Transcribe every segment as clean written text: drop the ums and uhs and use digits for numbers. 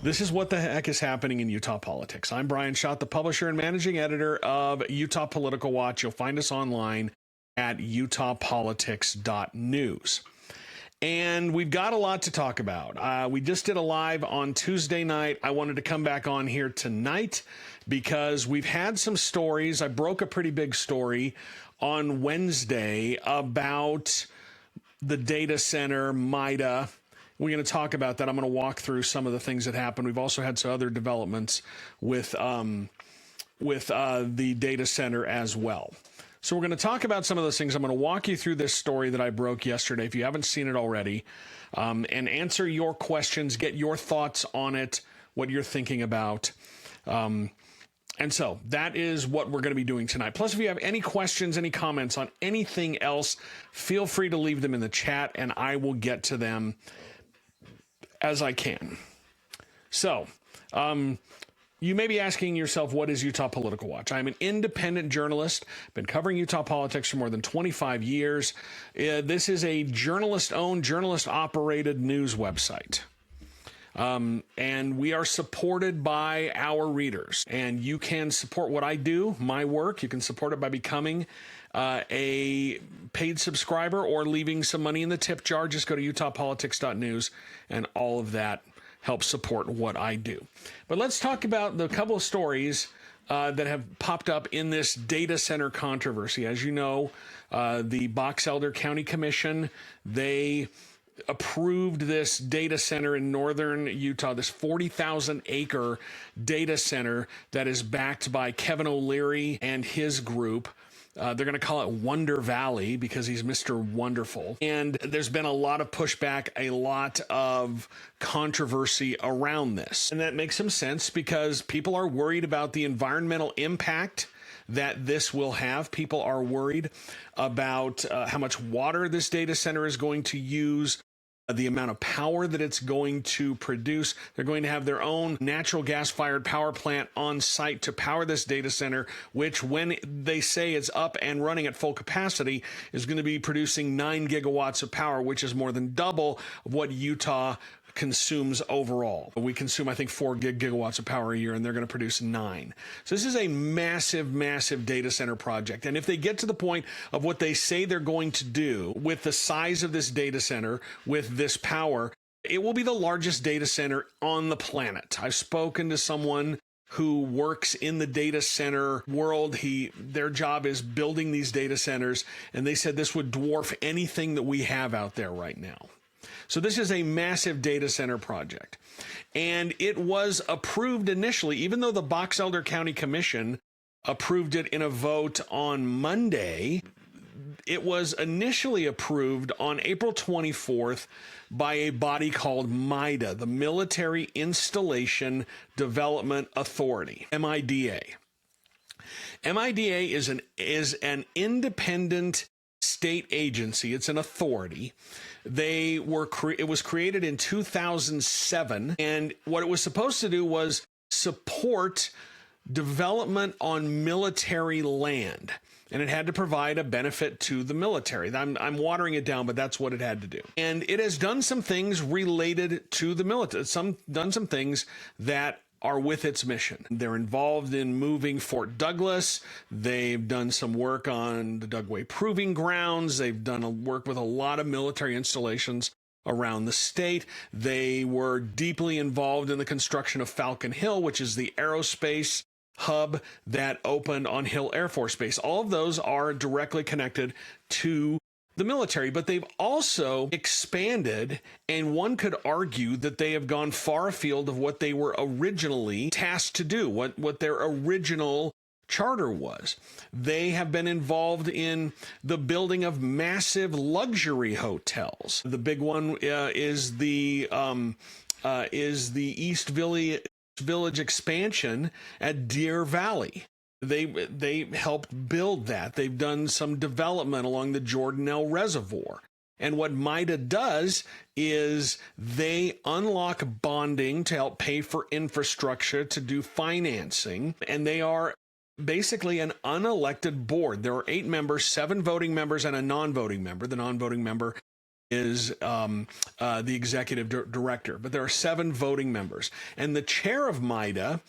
This is what the heck is happening in Utah politics. I'm Brian Schott, the publisher and managing editor of Utah Political Watch. You'll find us online at UtahPolitics.news. And we've got a lot to talk about. We just did a live on Tuesday night. I wanted to come back on here tonight because we've had some stories. I broke a pretty big story on Wednesday about the data center, MIDA. We're going to talk about that. I'm going to walk through some of the things that happened. We've also had some other developments with the data center as well. So we're going to talk about some of those things. I'm going to walk you through this story that I broke yesterday, if you haven't seen it already, and answer your questions, get your thoughts on it, what you're thinking about. And so that is what we're going to be doing tonight. Plus, if you have any questions, any comments on anything else, feel free to leave them in the chat, and I will get to them as I can. So, you may be asking yourself, what is Utah Political Watch? I'm an independent journalist, been covering Utah politics for more than 25 years. This is a journalist-owned, journalist-operated news website. And we are supported by our readers. And you can support what I do, my work. You can support it by becoming a paid subscriber or leaving some money in the tip jar. Just go to UtahPolitics.news, and all of that helps support what I do. But let's talk about the couple of stories that have popped up in this data center controversy. As you know, the Box Elder County Commission, they approved this data center in northern Utah, this 40,000 acre data center that is backed by Kevin O'Leary and his group. They're going to call it Wonder Valley because he's Mr. Wonderful. And there's been a lot of pushback, a lot of controversy around this. And that makes some sense because people are worried about the environmental impact that this will have. People are worried about how much water this data center is going to use, the amount of power that it's going to produce. They're going to have their own natural gas-fired power plant on site to power this data center, which when they say it's up and running at full capacity, is going to be producing 9 gigawatts of power, which is more than double of what Utah consumes overall. We consume, I think, 4 gigawatts of power a year, and they're going to produce 9. So this is a massive, massive data center project. And if they get to the point of what they say they're going to do with the size of this data center, with this power, it will be the largest data center on the planet. I've spoken to someone who works in the data center world. Their job is building these data centers, and they said this would dwarf anything that we have out there right now. So this is a massive data center project, and it was approved initially, even though the Box Elder County Commission approved it in a vote on Monday. It was initially approved on April 24th by a body called MIDA, the Military Installation Development Authority, MIDA. MIDA is an independent state agency. It's an authority. It was created in 2007, and what it was supposed to do was support development on military land, and it had to provide a benefit to the military. I'm watering it down, but that's what it had to do. And it has done some things related to the military, done some things that are with its mission. They're involved in moving Fort Douglas. They've done some work on the Dugway Proving Grounds. They've done work with a lot of military installations around the state. They were deeply involved in the construction of Falcon Hill, which is the aerospace hub that opened on Hill Air Force Base. All of those are directly connected to the military, but they've also expanded, and one could argue that they have gone far afield of what they were originally tasked to do, what their original charter was. They have been involved in the building of massive luxury hotels. The big one is the East Village expansion at Deer Valley. They helped build that. They've done some development along the Jordanelle Reservoir. And what MIDA does is they unlock bonding to help pay for infrastructure, to do financing, and they are basically an unelected board. There are 8 members, 7 voting members, and a non-voting member. The non-voting member is the executive director, but there are 7 voting members. And the chair of MIDA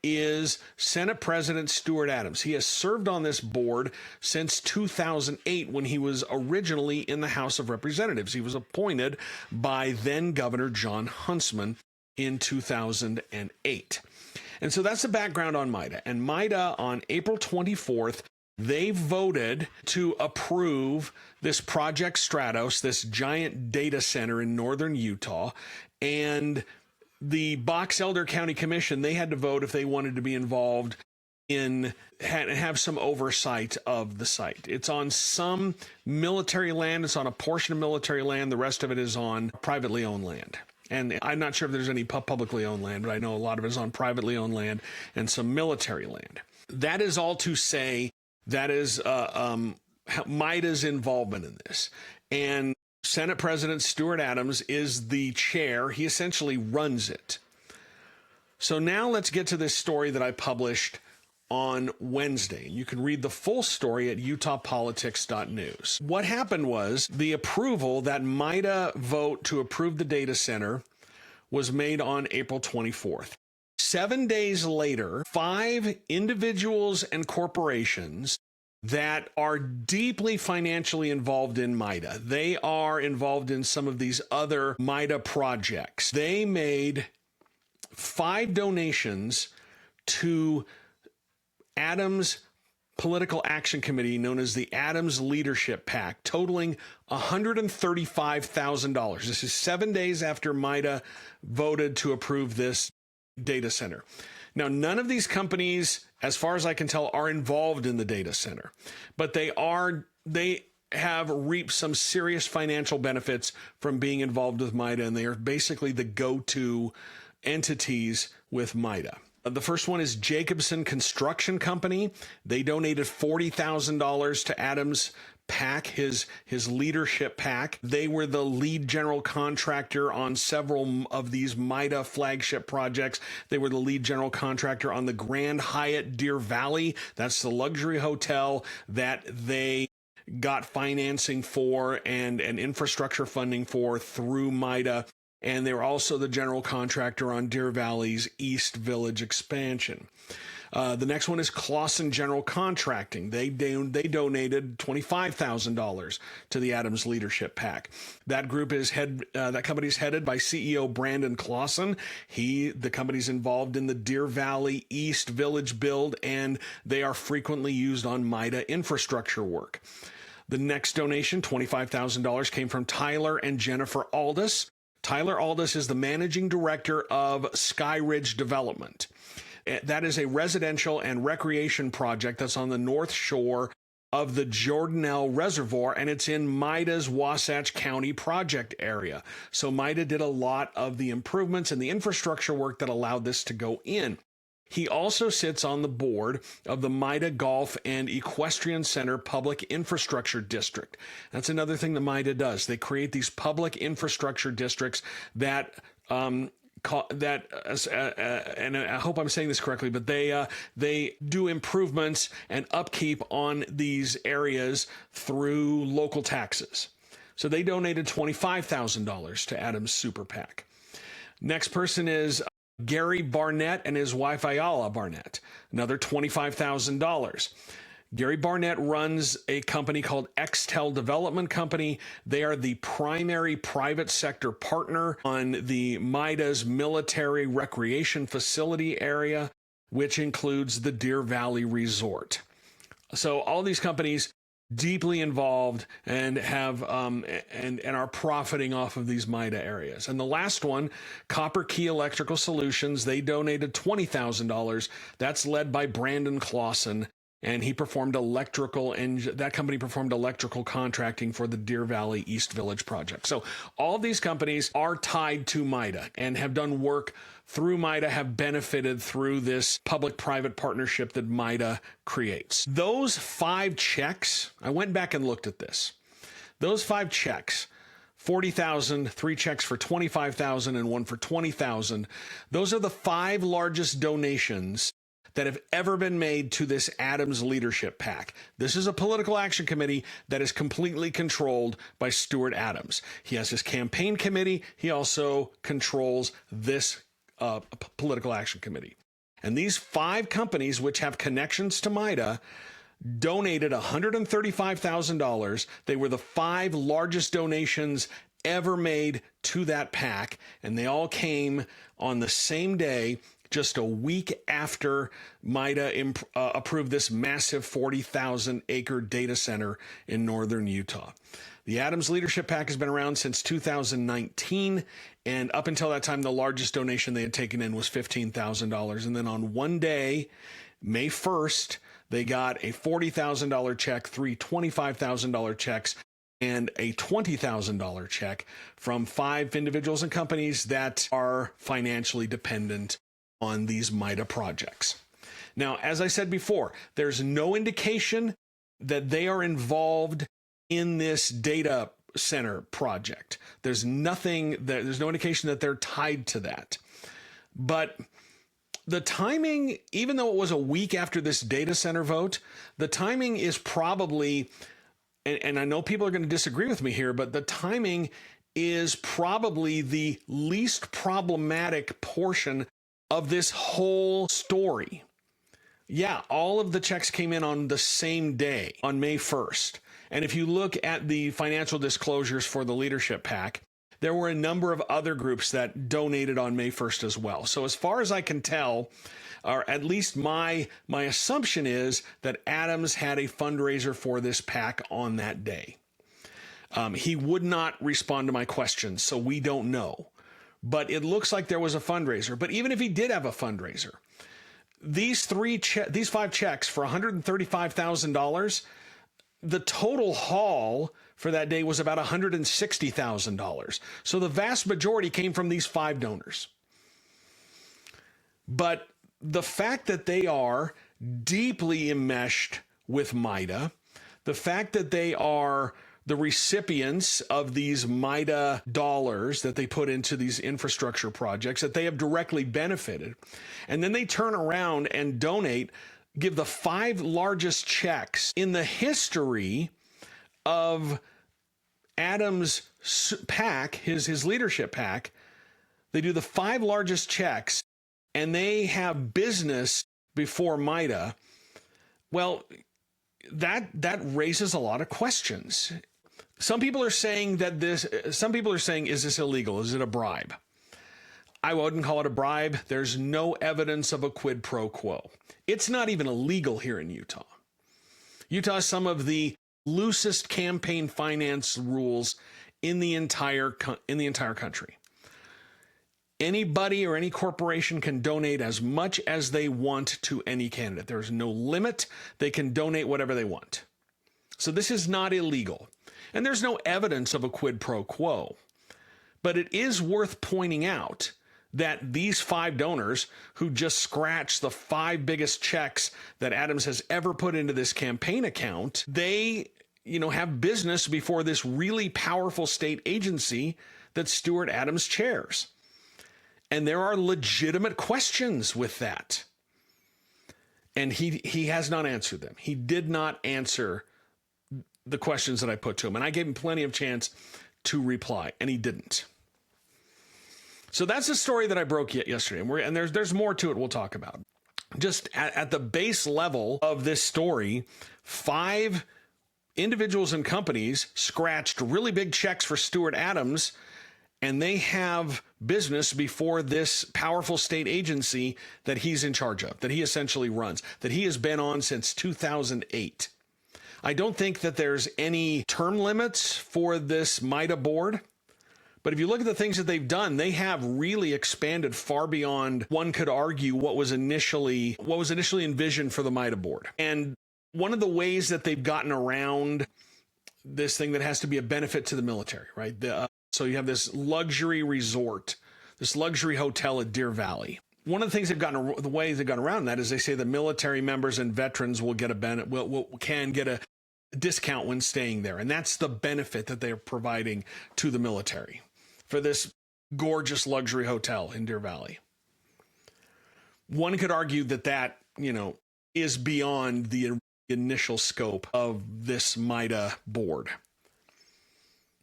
is Senate President Stuart Adams. He has served on this board since 2008 when he was originally in the House of Representatives. He was appointed by then Governor John Huntsman in 2008. And so that's the background on MIDA. And MIDA on April 24th, they voted to approve this Project Stratos, this giant data center in northern Utah. And the Box Elder County Commission, they had to vote if they wanted to be involved in have some oversight of the site. It's on some military land. It's on a portion of military land. The rest of it is on privately owned land. And I'm not sure if there's any publicly owned land, but I know a lot of it is on privately owned land and some military land. That is all to say that is MIDA's involvement in this. And Senate President Stuart Adams is the chair. He essentially runs it. So now let's get to this story that I published on Wednesday. You can read the full story at UtahPolitics.news. What happened was the approval, that MIDA vote to approve the data center, was made on April 24th. 7 days later, 5 individuals and corporations that are deeply financially involved in MIDA. They are involved in some of these other MIDA projects. They made 5 donations to Adams Political Action Committee, known as the Adams Leadership PAC, totaling $135,000. This is 7 days after MIDA voted to approve this data center. Now, none of these companies, as far as I can tell, are involved in the data center, but they have reaped some serious financial benefits from being involved with MIDA, and they are basically the go-to entities with MIDA. The first one is Jacobson Construction Company. They donated $40,000 to Adams PAC, his leadership PAC. They were the lead general contractor on several of these MIDA flagship projects. They were the lead general contractor on the Grand Hyatt Deer Valley. That's the luxury hotel that they got financing for and infrastructure funding for through MIDA. And they were also the general contractor on Deer Valley's East Village expansion. The next one is Clausen General Contracting. They donated $25,000 to the Adams Leadership PAC. That group is that company is headed by CEO Brandon Clausen. The company's involved in the Deer Valley East Village build, and they are frequently used on MIDA infrastructure work. The next donation, $25,000, came from Tyler and Jennifer Aldis. Tyler Aldis is the managing director of Sky Ridge Development. That is a residential and recreation project that's on the north shore of the Jordanelle Reservoir, and it's in MIDA's Wasatch County project area. So MIDA did a lot of the improvements and the infrastructure work that allowed this to go in. He also sits on the board of the MIDA Golf and Equestrian Center Public Infrastructure District. That's another thing that MIDA does. They create these public infrastructure districts that and I hope I'm saying this correctly, but they do improvements and upkeep on these areas through local taxes. So they donated $25,000 to Adams Super PAC. Next person is Gary Barnett and his wife Ayala Barnett, another $25,000. Gary Barnett runs a company called Xtel Development Company. They are the primary private sector partner on the MIDA's military recreation facility area, which includes the Deer Valley Resort. So all these companies deeply involved and have and are profiting off of these MIDA areas. And the last one, Copper Key Electrical Solutions, they donated $20,000. That's led by Brandon Clausen, and he performed that company performed electrical contracting for the Deer Valley East Village project. So all of these companies are tied to MIDA and have done work through MIDA, have benefited through this public-private partnership that MIDA creates. Those 5 checks, I went back and looked at this. Those 5 checks, $40,000, 3 checks for $25,000, and 1 for $20,000. Those are the 5 largest donations that have ever been made to this Adams leadership PAC. This is a political action committee that is completely controlled by Stuart Adams. He has his campaign committee. He also controls this political action committee. And these 5 companies, which have connections to MIDA, donated $135,000. They were the 5 largest donations ever made to that PAC, and they all came on the same day, just a week after MIDA approved this massive 40,000-acre data center in northern Utah. The Adams Leadership PAC has been around since 2019, and up until that time, the largest donation they had taken in was $15,000. And then on one day, May 1st, they got a $40,000 check, 3 $25,000 checks, and a $20,000 check from 5 individuals and companies that are financially dependent on these MIDA projects. Now, as I said before, there's no indication that they are involved in this data center project. There's no indication that they're tied to that. But the timing, even though it was a week after this data center vote, the timing is probably, and I know people are going to disagree with me here, but the timing is probably the least problematic portion of this whole story. Yeah, all of the checks came in on the same day, on May 1st. And if you look at the financial disclosures for the Leadership PAC, there were a number of other groups that donated on May 1st as well. So as far as I can tell, or at least my assumption is that Adams had a fundraiser for this PAC on that day. He would not respond to my questions, so we don't know. But it looks like there was a fundraiser. But even if he did have a fundraiser, these 5 checks for $135,000, the total haul for that day was about $160,000. So the vast majority came from these 5 donors. But the fact that they are deeply enmeshed with MIDA, the fact that they are the recipients of these MIDA dollars that they put into these infrastructure projects that they have directly benefited, and then they turn around and give the 5 largest checks in the history of Adams' PAC, his leadership PAC. They do the 5 largest checks, and they have business before MIDA. Well, that raises a lot of questions. Some people are saying is this illegal? Is it a bribe? I wouldn't call it a bribe. There's no evidence of a quid pro quo. It's not even illegal here in Utah. Utah has some of the loosest campaign finance rules in the entire country. Anybody or any corporation can donate as much as they want to any candidate. There's no limit. They can donate whatever they want. So this is not illegal. And there's no evidence of a quid pro quo. But it is worth pointing out that these 5 donors who just scratched the 5 biggest checks that Adams has ever put into this campaign account, they, have business before this really powerful state agency that Stuart Adams chairs. And there are legitimate questions with that. And he has not answered them. He did not answer the questions that I put to him. And I gave him plenty of chance to reply, and he didn't. So that's the story that I broke yesterday. And there's more to it we'll talk about. Just at the base level of this story, 5 individuals and companies scratched really big checks for Stuart Adams, and they have business before this powerful state agency that he's in charge of, that he essentially runs, that he has been on since 2008. I don't think that there's any term limits for this MIDA board. But if you look at the things that they've done, they have really expanded far beyond, one could argue, what was initially envisioned for the MIDA board. And one of the ways that they've gotten around this thing that has to be a benefit to the military, right? So you have this luxury resort, this luxury hotel at Deer Valley. One of the things the way they've gone around that is they say the military members and veterans will get can get a discount when staying there. And that's the benefit that they're providing to the military for this gorgeous luxury hotel in Deer Valley. One could argue that is beyond the initial scope of this MIDA board.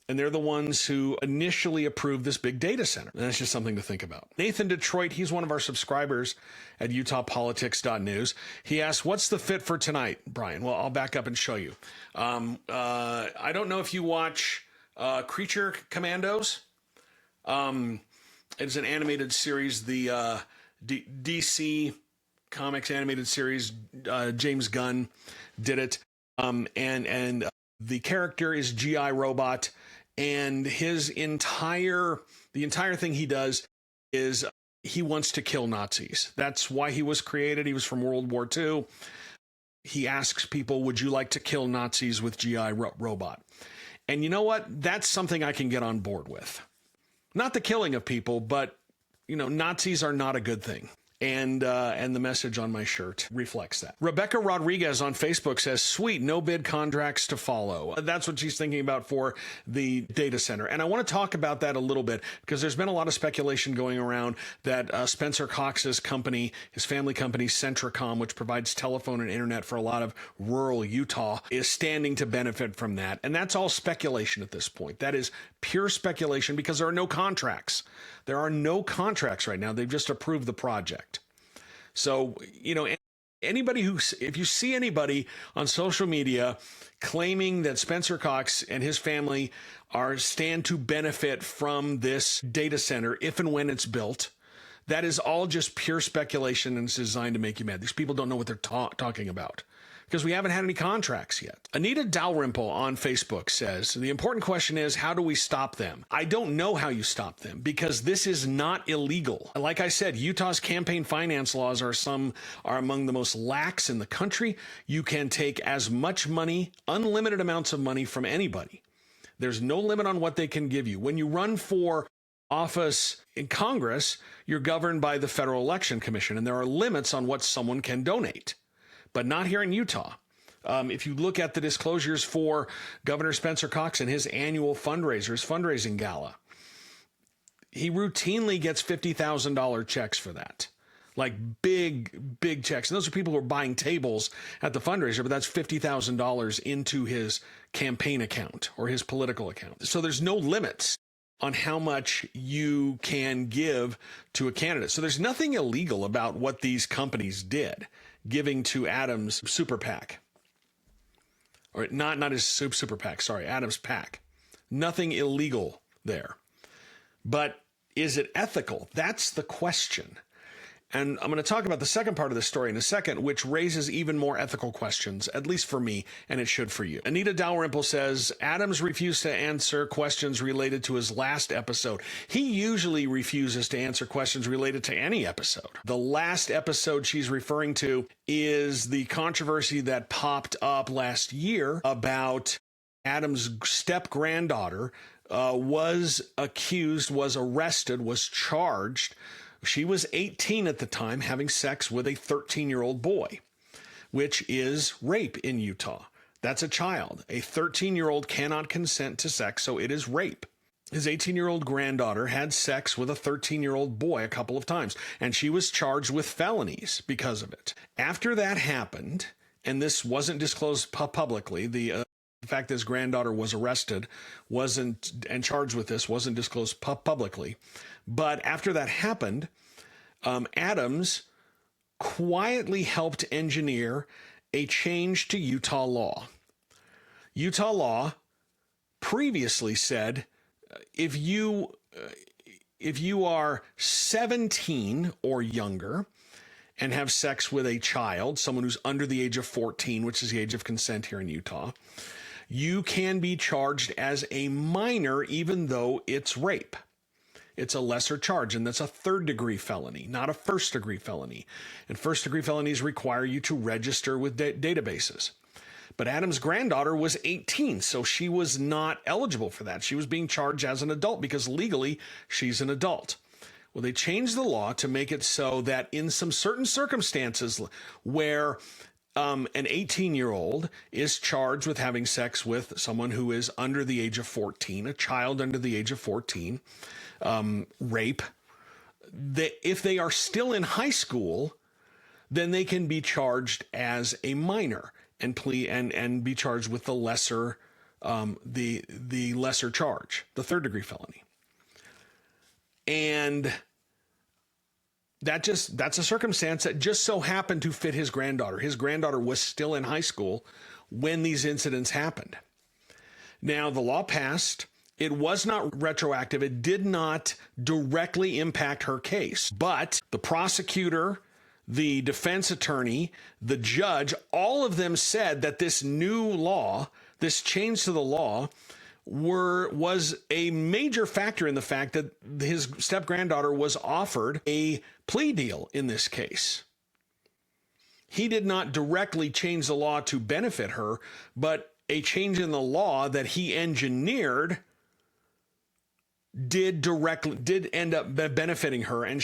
And they're the ones who initially approved this big data center. And that's just something to think about. Nathan Detroit, he's one of our subscribers at UtahPolitics.news. He asked, what's the fit for tonight, Brian? Well, I'll back up and show you. I don't know if you watch Creature Commandos. It's an animated series, the DC Comics animated series. James Gunn did it. And the character is G.I. Robot. And the entire thing he does is he wants to kill Nazis. That's why he was created. He was from World War II. He asks people, would you like to kill Nazis with G.I. Robot? And you know what? That's something I can get on board with. Not the killing of people, but, Nazis are not a good thing. And the message on my shirt reflects that. Rebecca Rodriguez on Facebook says, sweet, no bid contracts to follow. That's what she's thinking about for the data center. And I want to talk about that a little bit because there's been a lot of speculation going around that Spencer Cox's company, his family company, Centricom, which provides telephone and internet for a lot of rural Utah, is standing to benefit from that. And that's all speculation at this point. That is pure speculation because there are no contracts. There are no contracts right now. They've just approved the project. So, if you see anybody on social media claiming that Spencer Cox and his family stand to benefit from this data center if and when it's built, that is all just pure speculation and it's designed to make you mad. These people don't know what they're talking about because we haven't had any contracts yet. Anita Dalrymple on Facebook says, the important question is, how do we stop them? I don't know how you stop them because this is not illegal. Like I said, Utah's campaign finance laws are among the most lax in the country. You can take as much money, unlimited amounts of money from anybody. There's no limit on what they can give you. When you run for office in Congress, you're governed by the Federal Election Commission, and there are limits on what someone can donate. But not here in Utah. If you look at the disclosures for Governor Spencer Cox and his annual fundraiser, his fundraising gala, he routinely gets $50,000 checks for that. Like big, big checks. And those are people who are buying tables at the fundraiser, but that's $50,000 into his campaign account or his political account. So there's no limits on how much you can give to a candidate. So there's nothing illegal about what these companies did, giving to Adams' super PAC. Or not his super PAC, sorry, Adams' PAC. Nothing illegal there. But is it ethical? That's the question. And I'm going to talk about the second part of the story in a second, which raises even more ethical questions, at least for me, and it should for you. Anita Dalrymple says, Adams refused to answer questions related to his last episode. He usually refuses to answer questions related to any episode. The last episode she's referring to is the controversy that popped up last year about Adams' step-granddaughter was accused, was arrested, was charged. She was 18 at the time, having sex with a 13-year-old boy, which is rape in Utah. That's a child. A 13-year-old cannot consent to sex, so it is rape. His 18-year-old granddaughter had sex with a 13-year-old boy a couple of times, and she was charged with felonies because of it. After that happened, and this wasn't disclosed publicly, the fact that his granddaughter was arrested and charged with this wasn't disclosed publicly. But after that happened, Adams quietly helped engineer a change to Utah law. Utah law previously said if you are 17 or younger and have sex with a child, someone who's under the age of 14, which is the age of consent here in Utah, you can be charged as a minor even though it's rape. It's a lesser charge, and that's a third-degree felony, not a first-degree felony. And first-degree felonies require you to register with databases. But Adams' granddaughter was 18, so she was not eligible for that. She was being charged as an adult because legally she's an adult. Well, they changed the law to make it so that in some certain circumstances where an 18-year-old is charged with having sex with someone who is under the age of 14, a child under the age of 14, rape, if they are still in high school, then they can be charged as a minor and be charged with the lesser the lesser charge, the third-degree felony. And that's a circumstance that just so happened to fit his granddaughter. His granddaughter was still in high school when these incidents happened. Now, the law passed. It was not retroactive. It did not directly impact her case. But the prosecutor, the defense attorney, the judge, all of them said that this new law, this change to the law, was a major factor in the fact that his step-granddaughter was offered a plea deal in this case. He did not directly change the law to benefit her, but a change in the law that he engineered did end up benefiting her, and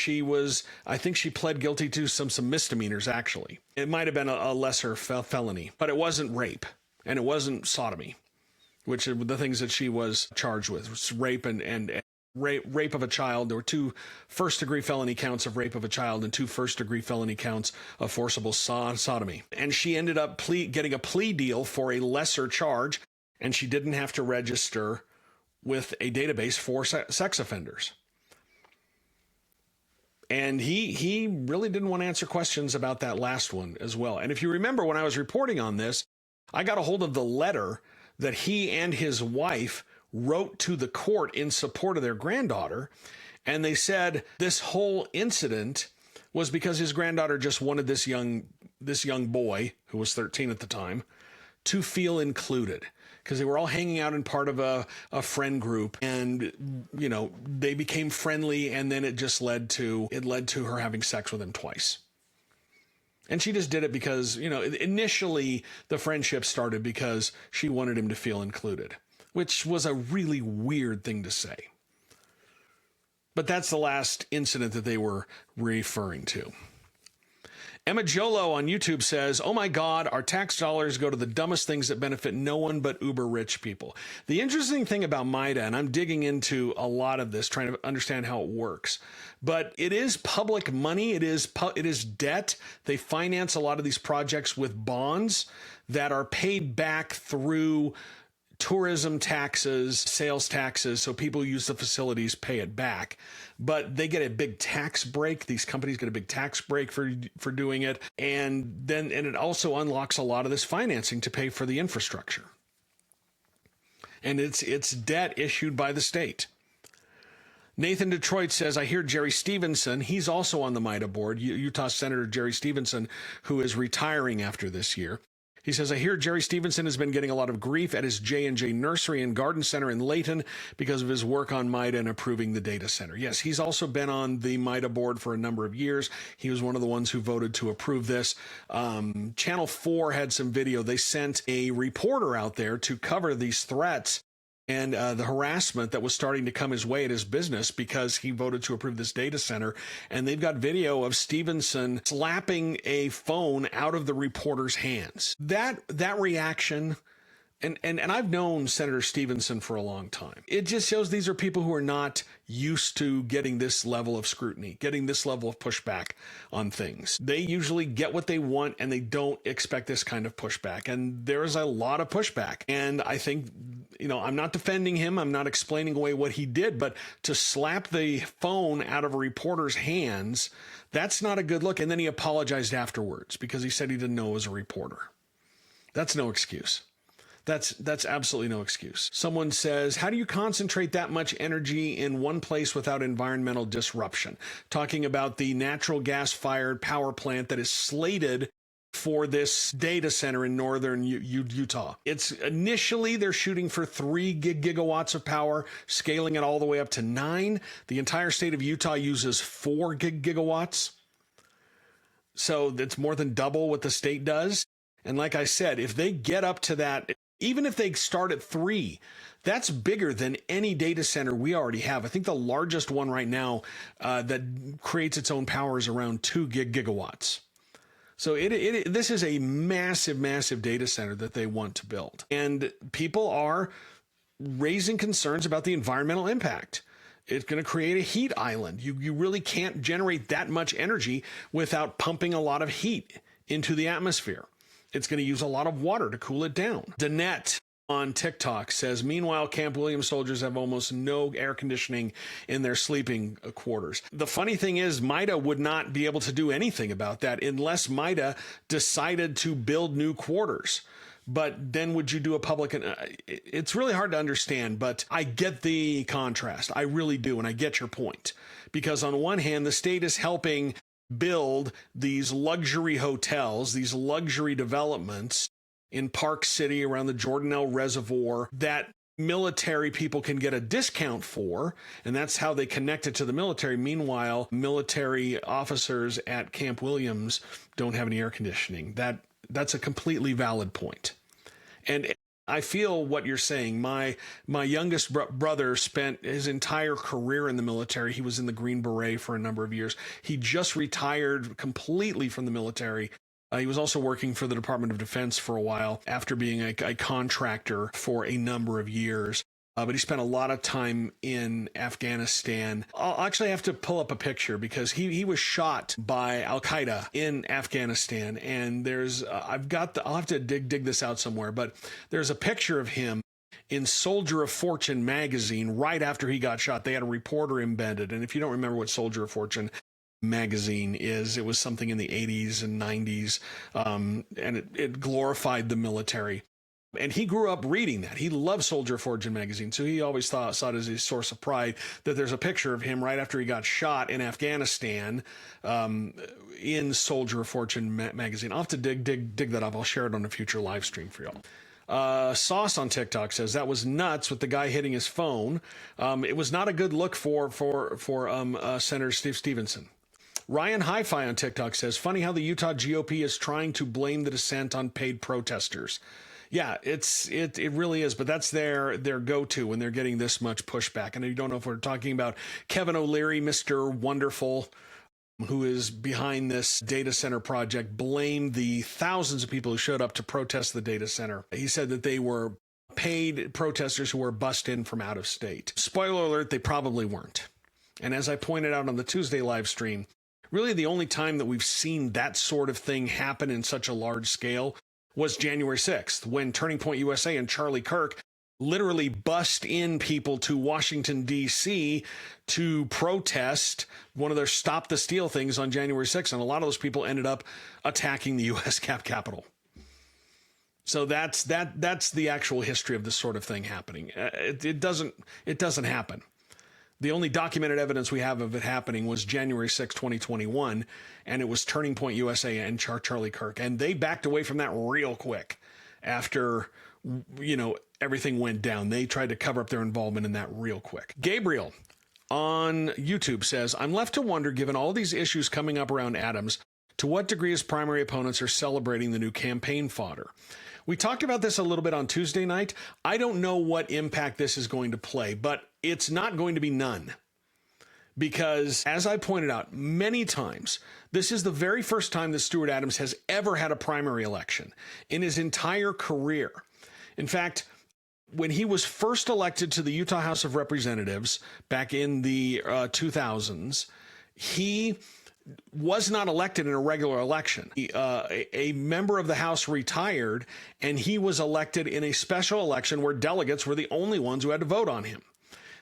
I think she pled guilty to some misdemeanors, actually. It might have been a lesser felony, but it wasn't rape, and it wasn't sodomy, which are the things that she was charged with. It was rape and rape of a child. There were 2 first-degree felony counts of rape of a child and 2 first-degree felony counts of forcible sodomy. And she ended up getting a plea deal for a lesser charge, and she didn't have to register with a database for sex offenders. And he really didn't want to answer questions about that last one as well. And if you remember, when I was reporting on this, I got a hold of the letter that he and his wife wrote to the court in support of their granddaughter. And they said this whole incident was because his granddaughter just wanted this young boy, who was 13 at the time, to feel included, because they were all hanging out in part of a friend group, and they became friendly, and then it led to her having sex with him twice. And she just did it because, initially the friendship started because she wanted him to feel included, which was a really weird thing to say. But that's the last incident that they were referring to. Emma Jolo on YouTube says, "Oh my God, our tax dollars go to the dumbest things that benefit no one but uber rich people." The interesting thing about MIDA, and I'm digging into a lot of this, trying to understand how it works, but it is public money. It is debt. They finance a lot of these projects with bonds that are paid back through tourism taxes, sales taxes, so people who use the facilities pay it back. But they get a big tax break. These companies get a big tax break for doing it. And it also unlocks a lot of this financing to pay for the infrastructure. And it's debt issued by the state. Nathan Detroit says, "I hear Jerry Stevenson," he's also on the MIDA board, Utah Senator Jerry Stevenson, who is retiring after this year. He says, "I hear Jerry Stevenson has been getting a lot of grief at his J&J Nursery and Garden Center in Layton because of his work on MIDA and approving the data center." Yes, he's also been on the MIDA board for a number of years. He was one of the ones who voted to approve this. Channel 4 had some video. They sent a reporter out there to cover these threats and the harassment that was starting to come his way at his business because he voted to approve this data center. And they've got video of Stevenson slapping a phone out of the reporter's hands. That reaction, and I've known Senator Stevenson for a long time. It just shows these are people who are not used to getting this level of scrutiny, getting this level of pushback on things. They usually get what they want, and they don't expect this kind of pushback. And there's a lot of pushback. And I think, I'm not defending him. I'm not explaining away what he did, but to slap the phone out of a reporter's hands, that's not a good look. And then he apologized afterwards because he said he didn't know it was a reporter. That's no excuse. That's absolutely no excuse. Someone says, "How do you concentrate that much energy in one place without environmental disruption?" Talking about the natural gas-fired power plant that is slated for this data center in northern Utah. It's initially they're shooting for 3 gigawatts of power, scaling it all the way up to 9. The entire state of Utah uses 4 gigawatts. So that's more than double what the state does. And like I said, if they get up to that, even if they start at 3, that's bigger than any data center we already have. I think the largest one right now that creates its own power is around 2 gigawatts. So this is a massive, massive data center that they want to build. And people are raising concerns about the environmental impact. It's going to create a heat island. You really can't generate that much energy without pumping a lot of heat into the atmosphere. It's going to use a lot of water to cool it down. Danette on TikTok says, meanwhile, Camp Williams soldiers have almost no air conditioning in their sleeping quarters. The funny thing is, MIDA would not be able to do anything about that unless MIDA decided to build new quarters. But then would you do a public? It's really hard to understand, but I get the contrast. I really do. And I get your point, because on one hand, the state is helping build these luxury hotels, these luxury developments in Park City around the Jordanelle Reservoir that military people can get a discount for, and that's how they connect it to the military. Meanwhile, military officers at Camp Williams don't have any air conditioning. That's a completely valid point. And I feel what you're saying. My youngest brother spent his entire career in the military. He was in the Green Beret for a number of years. He just retired completely from the military. He was also working for the Department of Defense for a while after being a contractor for a number of years. But he spent a lot of time in Afghanistan. I'll actually have to pull up a picture because he was shot by Al-Qaeda in Afghanistan. And I'll have to dig this out somewhere, but there's a picture of him in Soldier of Fortune magazine right after he got shot. They had a reporter embedded. And if you don't remember what Soldier of Fortune magazine is, it was something in the 80s and 90s, and it glorified the military. And he grew up reading that. He loved Soldier of Fortune magazine, so he always saw it as a source of pride that there's a picture of him right after he got shot in Afghanistan in Soldier of Fortune magazine. I'll have to dig that up. I'll share it on a future live stream for y'all. Sauce on TikTok says that was nuts with the guy hitting his phone. It was not a good look for Senator Steve Stevenson. Ryan Hi-Fi on TikTok says, funny how the Utah GOP is trying to blame the dissent on paid protesters. Yeah, it really is, but that's their go-to when they're getting this much pushback. And I don't know if we're talking about Kevin O'Leary, Mr. Wonderful, who is behind this data center project, blamed the thousands of people who showed up to protest the data center. He said that they were paid protesters who were bussed in from out of state. Spoiler alert, they probably weren't. And as I pointed out on the Tuesday live stream, really the only time that we've seen that sort of thing happen in such a large scale was January 6th, when Turning Point USA and Charlie Kirk literally bussed in people to Washington, D.C. to protest one of their Stop the Steal things on January 6th. And a lot of those people ended up attacking the U.S. Capitol. So that's the actual history of this sort of thing happening. It doesn't happen. The only documented evidence we have of it happening was January 6, 2021, and it was Turning Point USA and Charlie Kirk. And they backed away from that real quick after, everything went down. They tried to cover up their involvement in that real quick. Gabriel on YouTube says, I'm left to wonder, given all these issues coming up around Adams, to what degree his primary opponents are celebrating the new campaign fodder. We talked about this a little bit on Tuesday night. I don't know what impact this is going to play, but it's not going to be none. Because, as I pointed out many times, this is the very first time that Stuart Adams has ever had a primary election in his entire career. In fact, when he was first elected to the Utah House of Representatives back in the 2000s, he was not elected in a regular election. A member of the House retired, and he was elected in a special election where delegates were the only ones who had to vote on him.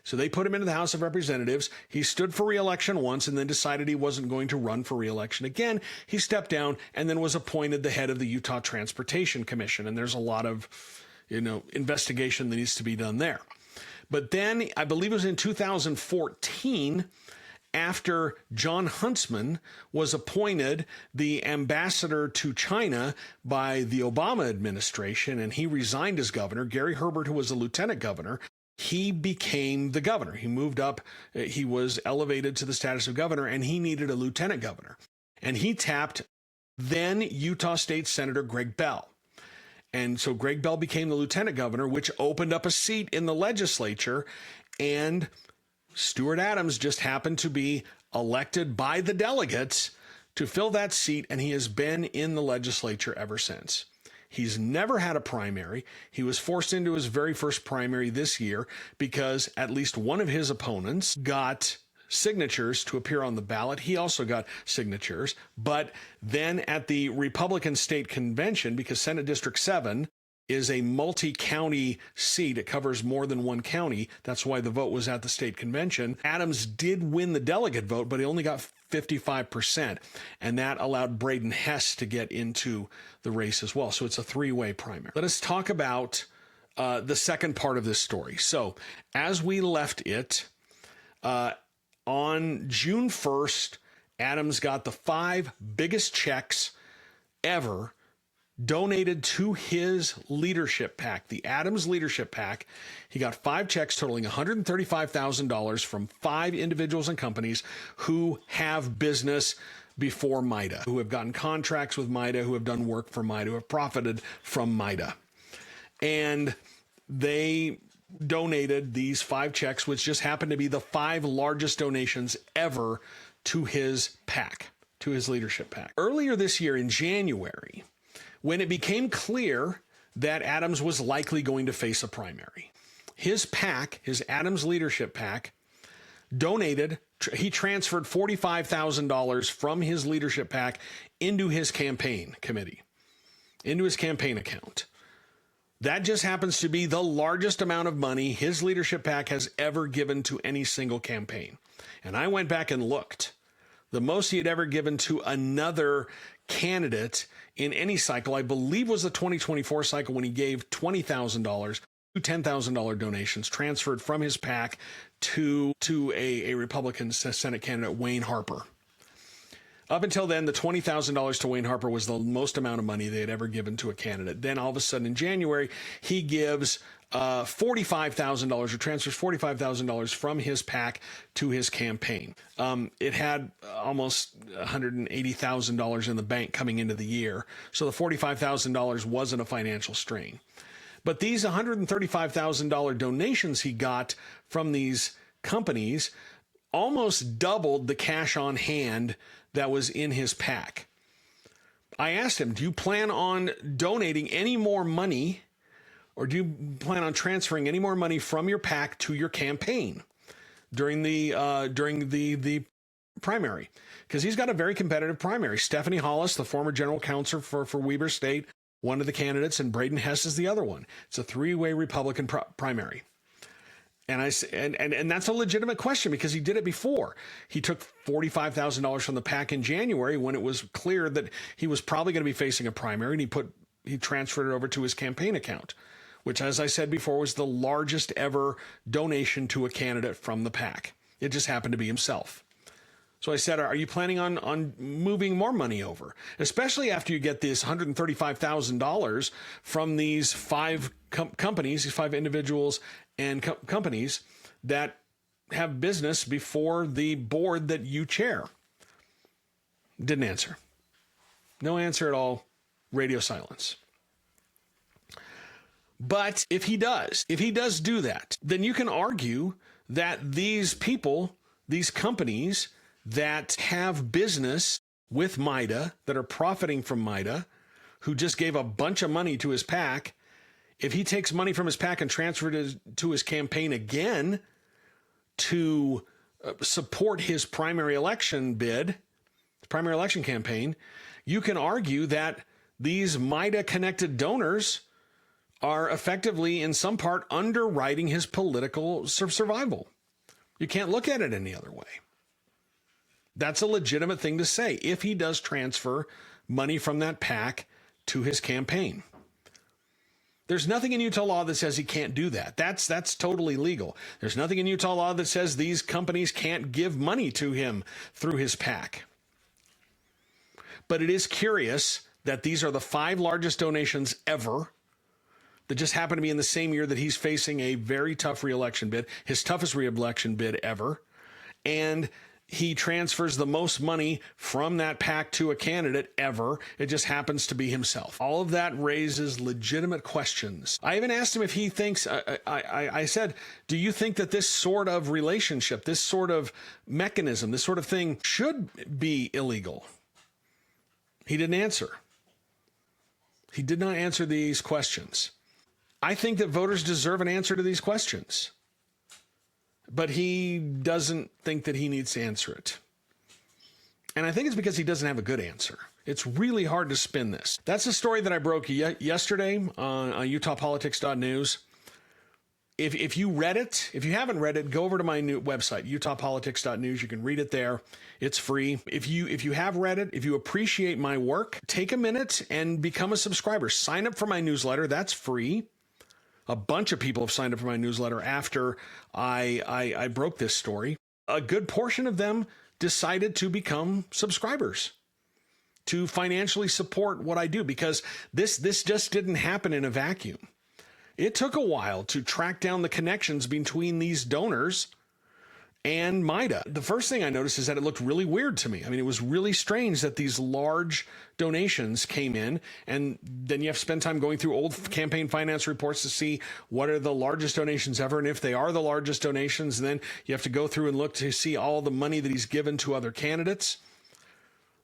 So they put him into the House of Representatives. He stood for re-election once and then decided he wasn't going to run for re-election again. He stepped down and then was appointed the head of the Utah Transportation Commission. And there's a lot of, investigation that needs to be done there. But then I believe it was in 2014, after John Huntsman was appointed the ambassador to China by the Obama administration, and he resigned as governor. Gary Herbert, who was a lieutenant governor, he became the governor. He moved up. He was elevated to the status of governor, and he needed a lieutenant governor. And he tapped then Utah State Senator Greg Bell. And so Greg Bell became the lieutenant governor, which opened up a seat in the legislature, and Stuart Adams just happened to be elected by the delegates to fill that seat, and he has been in the legislature ever since. He's never had a primary. He was forced into his very first primary this year because at least one of his opponents got signatures to appear on the ballot. He also got signatures. But then at the Republican state convention, because Senate District 7 is a multi-county seat, it covers more than one county. That's why the vote was at the state convention. Adams did win the delegate vote, but he only got 55%. And that allowed Braden Hess to get into the race as well. So it's a three-way primary. Let us talk about the second part of this story. So as we left it, on June 1st, Adams got the 5 biggest checks ever donated to his leadership PAC, the Adams Leadership PAC. He got 5 checks totaling $135,000 from 5 individuals and companies who have business before MIDA, who have gotten contracts with MIDA, who have done work for MIDA, who have profited from MIDA. And they donated these 5 checks, which just happened to be the 5 largest donations ever to his PAC, to his leadership PAC. Earlier this year in January, when it became clear that Adams was likely going to face a primary, his PAC, his Adams Leadership PAC, he transferred $45,000 from his leadership PAC into his campaign committee, into his campaign account. That just happens to be the largest amount of money his leadership PAC has ever given to any single campaign. And I went back and looked. The most he had ever given to another candidate in any cycle, I believe, was the 2024 cycle when he gave $20,000, $10,000 donations transferred from his PAC to a Republican Senate candidate, Wayne Harper. Up until then, the $20,000 to Wayne Harper was the most amount of money they had ever given to a candidate. Then all of a sudden in January, he gives $45,000 or transfers $45,000 from his PAC to his campaign. It had almost $180,000 in the bank coming into the year. So the $45,000 wasn't a financial strain. But these $135,000 donations he got from these companies almost doubled the cash on hand that was in his PAC. I asked him, do you plan on donating any more money, or do you plan on transferring any more money from your PAC to your campaign during the primary? Because he's got a very competitive primary. Stephanie Hollis, the former general counsel for Weber State, one of the candidates, and Braden Hess is the other one. It's a 3-way Republican primary. And that's a legitimate question because he did it before. He took $45,000 from the PAC in January when it was clear that he was probably going to be facing a primary, and he transferred it over to his campaign account, which, as I said before, was the largest ever donation to a candidate from the PAC. It just happened to be himself. So I said, are you planning on moving more money over, especially after you get this $135,000 from these 5 companies, these 5 individuals and companies that have business before the board that you chair? Didn't answer. No answer at all. Radio silence. But if he does do that, then you can argue that these people, these companies that have business with MIDA, that are profiting from MIDA, who just gave a bunch of money to his PAC, if he takes money from his PAC and transferred it to his campaign again to support his primary election campaign, you can argue that these MIDA-connected donors are effectively, in some part, underwriting his political survival. You can't look at it any other way. That's a legitimate thing to say if he does transfer money from that PAC to his campaign. There's nothing in Utah law that says he can't do that. That's totally legal. There's nothing in Utah law that says these companies can't give money to him through his PAC. But it is curious that these are the 5 largest donations ever that just happen to be in the same year that he's facing a very tough reelection bid, his toughest reelection bid ever. And he transfers the most money from that PAC to a candidate ever. It just happens to be himself. All of that raises legitimate questions. I even asked him if he thinks, I said, do you think that this sort of relationship, this sort of mechanism, this sort of thing should be illegal? He didn't answer. He did not answer these questions. I think that voters deserve an answer to these questions, but he doesn't think that he needs to answer it. And I think it's because he doesn't have a good answer. It's really hard to spin this. That's the story that I broke yesterday on UtahPolitics.news. If you read it, if you haven't read it, go over to my new website, UtahPolitics.news. You can read it there. It's free. If you have read it, if you appreciate my work, take a minute and become a subscriber. Sign up for my newsletter. That's free. A bunch of people have signed up for my newsletter after I broke this story. A good portion of them decided to become subscribers to financially support what I do, because this just didn't happen in a vacuum. It took a while to track down the connections between these donors and MIDA. The first thing I noticed is that it looked really weird to me. I mean, it was really strange that these large donations came in, and then you have to spend time going through old campaign finance reports to see what are the largest donations ever, and if they are the largest donations, then you have to go through and look to see all the money that he's given to other candidates.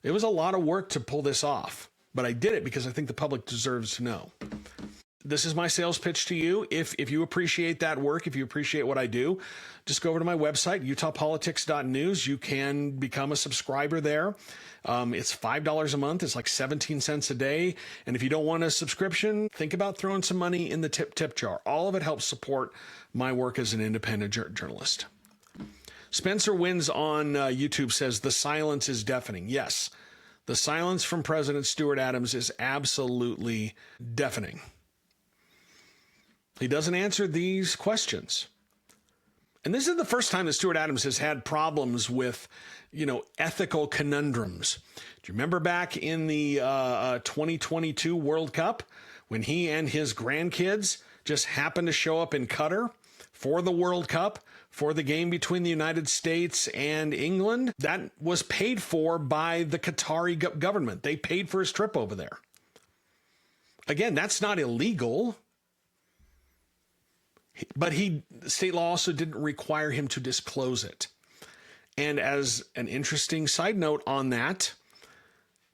It was a lot of work to pull this off, but I did it because I think the public deserves to know. This is my sales pitch to you. If you appreciate that work, if you appreciate what I do, just go over to my website, UtahPolitics.news. You can become a subscriber there. It's $5 a month. It's like 17 cents a day. And if you don't want a subscription, think about throwing some money in the tip jar. All of it helps support my work as an independent journalist. Spencer Wins on YouTube says, the silence is deafening. Yes, the silence from President Stuart Adams is absolutely deafening. He doesn't answer these questions. And this is the first time that Stuart Adams has had problems with, ethical conundrums. Do you remember back in the 2022 World Cup when he and his grandkids just happened to show up in Qatar for the World Cup, for the game between the United States and England? That was paid for by the Qatari government. They paid for his trip over there. Again, that's not illegal. But state law also didn't require him to disclose it. And as an interesting side note on that,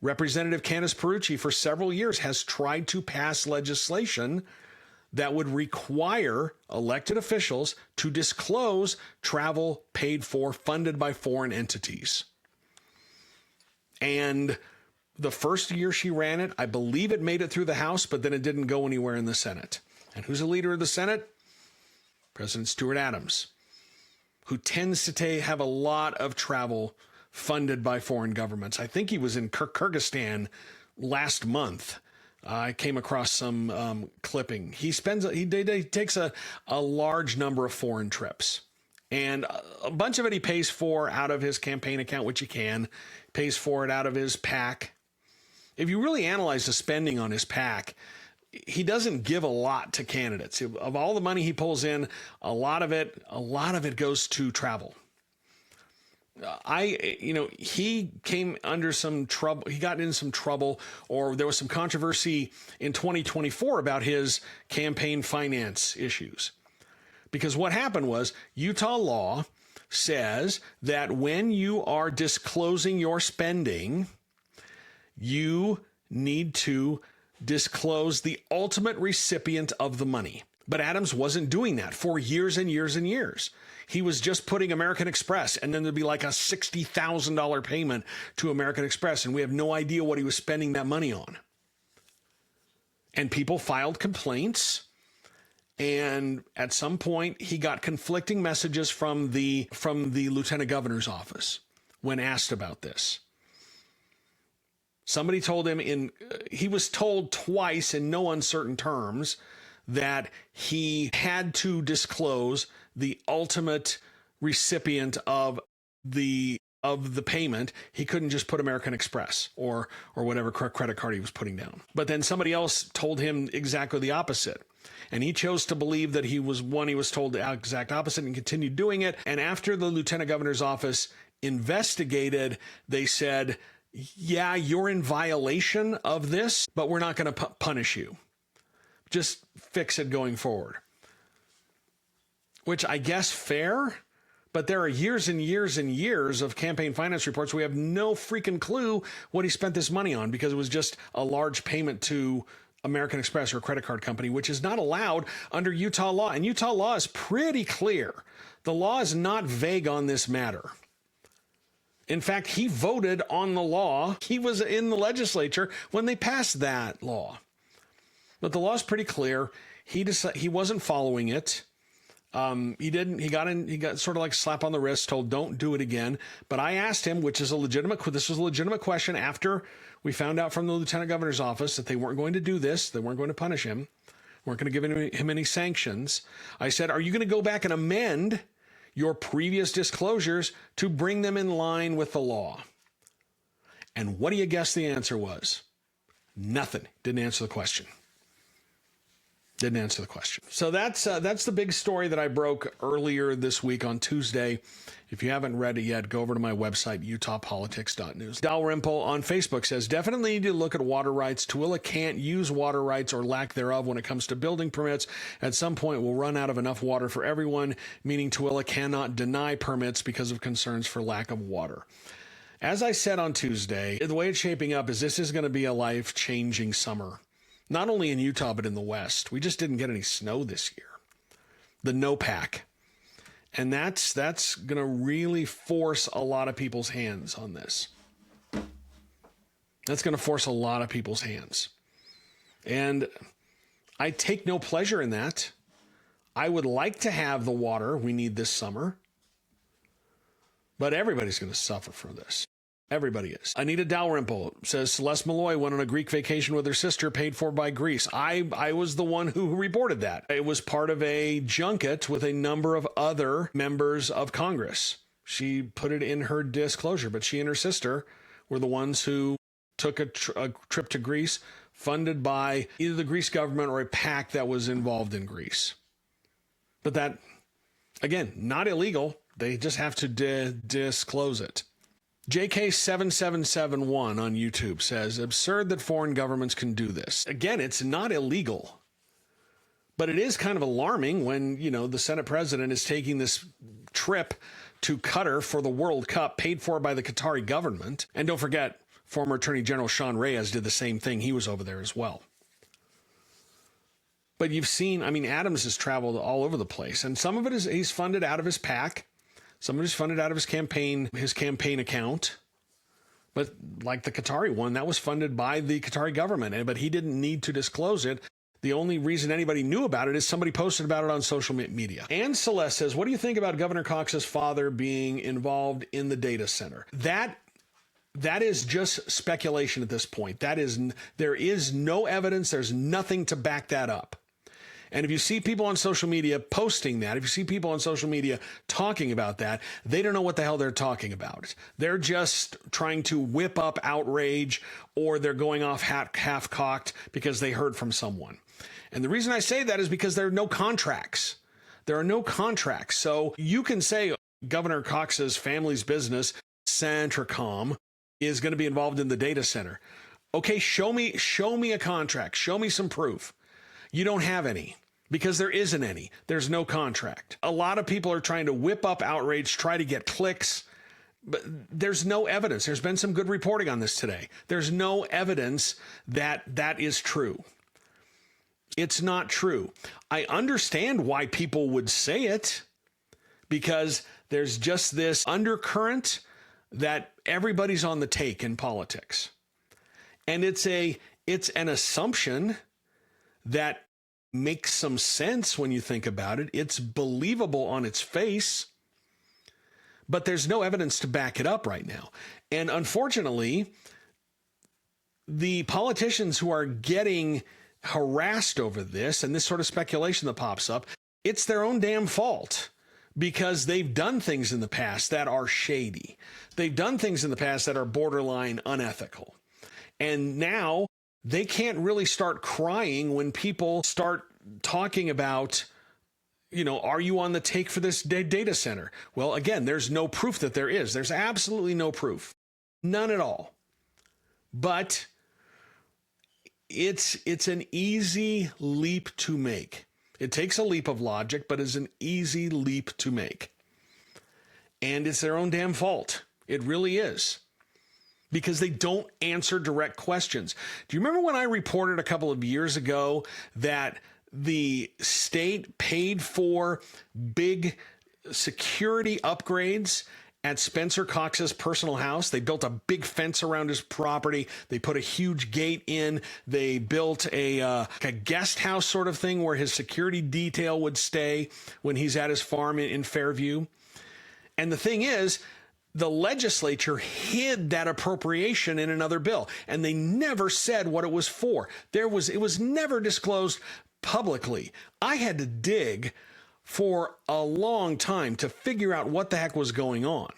Representative Candace Perucci for several years has tried to pass legislation that would require elected officials to disclose travel paid for, funded by foreign entities. And the first year she ran it, I believe it made it through the House, but then it didn't go anywhere in the Senate. And who's the leader of the Senate? President Stuart Adams, who tends to have a lot of travel funded by foreign governments. I think he was in Kyrgyzstan last month. I came across some clipping. He takes a large number of foreign trips, and a bunch of it he pays for out of his campaign account, which he pays for it out of his PAC. If you really analyze the spending on his PAC, he doesn't give a lot to candidates. Of all the money he pulls in, a lot of it goes to travel. He came under some trouble. He got in some trouble, or there was some controversy in 2024 about his campaign finance issues. Because what happened was Utah law says that when you are disclosing your spending, you need to disclose the ultimate recipient of the money. But Adams wasn't doing that for years and years and years. He was just putting American Express, and then there'd be like a $60,000 payment to American Express, and we have no idea what he was spending that money on. And people filed complaints, and at some point he got conflicting messages from the lieutenant governor's office when asked about this. Somebody told him he was told twice in no uncertain terms that he had to disclose the ultimate recipient of the payment. He couldn't just put American Express or whatever credit card he was putting down. But then somebody else told him exactly the opposite. And he chose to believe that he was told the exact opposite and continued doing it. And after the lieutenant governor's office investigated, they said, yeah, you're in violation of this, but we're not going to punish you. Just fix it going forward. Which I guess fair, but there are years and years and years of campaign finance reports. We have no freaking clue what he spent this money on, because it was just a large payment to American Express or a credit card company, which is not allowed under Utah law. And Utah law is pretty clear. The law is not vague on this matter. In fact, he voted on the law. He was in the legislature when they passed that law. But the law is pretty clear. He wasn't following it. He got sort of like a slap on the wrist, told don't do it again. But I asked him, this was a legitimate question after we found out from the lieutenant governor's office that they weren't going to do this. They weren't going to punish him. Weren't going to give him any sanctions. I said, are you going to go back and amend your previous disclosures to bring them in line with the law? And what do you guess the answer was? Nothing. Didn't answer the question. Didn't answer the question. So that's the big story that I broke earlier this week on Tuesday. If you haven't read it yet, go over to my website, UtahPolitics.news. Dalrymple on Facebook says, definitely need to look at water rights. Tooele can't use water rights or lack thereof when it comes to building permits. At some point, we'll run out of enough water for everyone, meaning Tooele cannot deny permits because of concerns for lack of water. As I said on Tuesday, the way it's shaping up is this is going to be a life-changing summer. Not only in Utah, but in the West. We just didn't get any snow this year. The no pack. And that's going to really force a lot of people's hands on this. That's going to force a lot of people's hands. And I take no pleasure in that. I would like to have the water we need this summer. But everybody's going to suffer for this. Everybody is. Anita Dalrymple says Celeste Malloy went on a Greek vacation with her sister paid for by Greece. I was the one who reported that. It was part of a junket with a number of other members of Congress. She put it in her disclosure, but she and her sister were the ones who took a trip to Greece funded by either the Greece government or a PAC that was involved in Greece. But that, again, not illegal. They just have to disclose it. JK7771 on YouTube says, absurd that foreign governments can do this. Again, it's not illegal, but it is kind of alarming when, the Senate president is taking this trip to Qatar for the World Cup paid for by the Qatari government. And don't forget, former Attorney General Sean Reyes did the same thing. He was over there as well. But you've seen, Adams has traveled all over the place, and some of it is he's funded out of his PAC. Some of it is funded out of his campaign account. But like the Qatari one, that was funded by the Qatari government, but he didn't need to disclose it. The only reason anybody knew about it is somebody posted about it on social media. And Celeste says, what do you think about Governor Cox's father being involved in the data center? That is just speculation at this point. There is no evidence. There's nothing to back that up. And if you see people on social media posting that, if you see people on social media talking about that, they don't know what the hell they're talking about. They're just trying to whip up outrage, or they're going off half-cocked because they heard from someone. And the reason I say that is because there are no contracts. There are no contracts. So you can say Governor Cox's family's business, Centricom, is going to be involved in the data center. Okay, show me a contract. Show me some proof. You don't have any. Because there isn't any. There's no contract. A lot of people are trying to whip up outrage, try to get clicks, but there's no evidence. There's been some good reporting on this today. There's no evidence that that is true. It's not true. I understand why people would say it, because there's just this undercurrent that everybody's on the take in politics. And it's an assumption that makes some sense when you think about it. It's believable on its face, but there's no evidence to back it up right now. And unfortunately, the politicians who are getting harassed over this and this sort of speculation that pops up, it's their own damn fault, because they've done things in the past that are shady. They've done things in the past that are borderline unethical. And now they can't really start crying when people start talking about, are you on the take for this data center? Well, again, there's no proof that there is. There's absolutely no proof. None at all. But it's an easy leap to make. It takes a leap of logic, but it's an easy leap to make. And it's their own damn fault. It really is. because they don't answer direct questions. Do you remember when I reported a couple of years ago that the state paid for big security upgrades at Spencer Cox's personal house? They built a big fence around his property. They put a huge gate in. They built a guest house sort of thing where his security detail would stay when he's at his farm in Fairview. And the thing is, the legislature hid that appropriation in another bill, and they never said what it was for. It was never disclosed publicly. I had to dig for a long time to figure out what the heck was going on.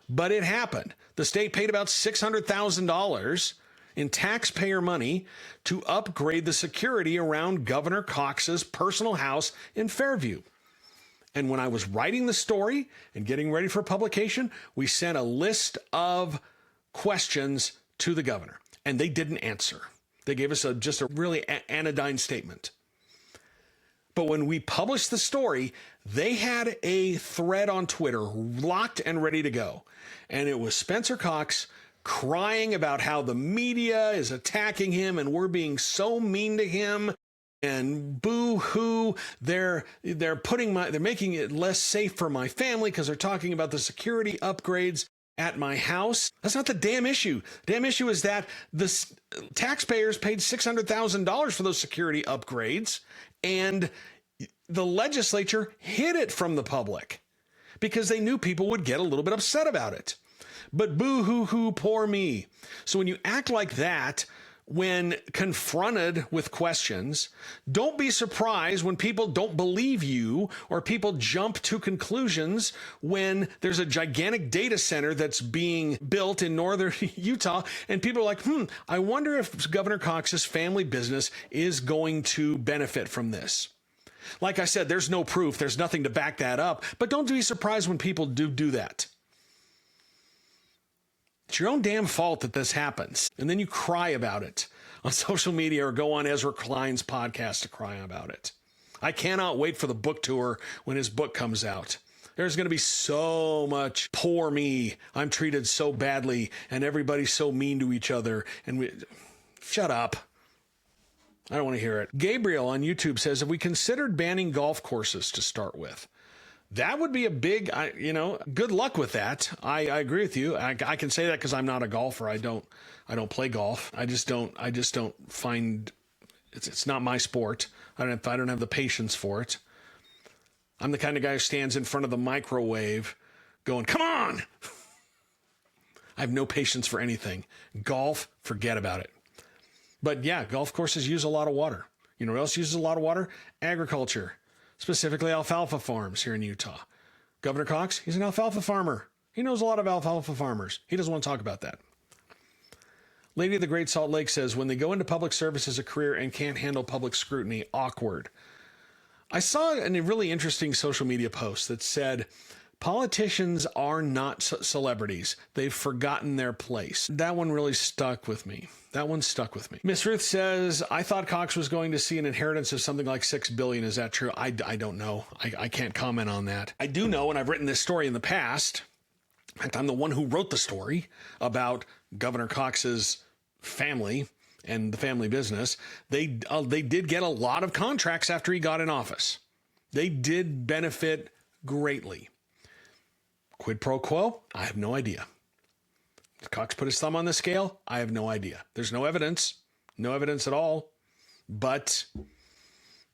But it happened. The state paid about $600,000 in taxpayer money to upgrade the security around Governor Cox's personal house in Fairview. And when I was writing the story and getting ready for publication, we sent a list of questions to the governor, and they didn't answer. They gave us just a really anodyne statement. But when we published the story, they had a thread on Twitter locked and ready to go. And it was Spencer Cox crying about how the media is attacking him and we're being so mean to him. And boo-hoo, they're making it less safe for my family because they're talking about the security upgrades at my house. That's not the damn issue. The damn issue is that the taxpayers paid $600,000 for those security upgrades, and the legislature hid it from the public because they knew people would get a little bit upset about it. But boo-hoo-hoo, poor me. So when you act like that, when confronted with questions, don't be surprised when people don't believe you or people jump to conclusions when there's a gigantic data center that's being built in northern Utah and people are like, I wonder if Governor Cox's family business is going to benefit from this. Like I said, there's no proof. There's nothing to back that up. But don't be surprised when people do that. It's your own damn fault that this happens. And then you cry about it on social media or go on Ezra Klein's podcast to cry about it. I cannot wait for the book tour when his book comes out. There's going to be so much poor me. I'm treated so badly and everybody's so mean to each other. And shut up. I don't want to hear it. Gabriel on YouTube says, have we considered banning golf courses to start with? That would be a big, good luck with that. I agree with you. I can say that because I'm not a golfer. I don't play golf. I just don't find it's not my sport. I don't have the patience for it. I'm the kind of guy who stands in front of the microwave going, come on. I have no patience for anything. Golf, forget about it. But yeah, golf courses use a lot of water. You know what else uses a lot of water? Agriculture. Specifically alfalfa farms here in Utah. Governor Cox, he's an alfalfa farmer. He knows a lot of alfalfa farmers. He doesn't want to talk about that. Lady of the Great Salt Lake says, when they go into public service as a career and can't handle public scrutiny, awkward. I saw a really interesting social media post that said, politicians are not celebrities. They've forgotten their place. That one really stuck with me. Miss Ruth says, I thought Cox was going to see an inheritance of something like $6 billion. Is that true? I don't know. I can't comment on that. I do know, and I've written this story in the past. In fact, I'm the one who wrote the story about Governor Cox's family and the family business. They did get a lot of contracts after he got in office. They did benefit greatly. Quid pro quo? I have no idea. Did Cox put his thumb on the scale? I have no idea. There's no evidence at all. But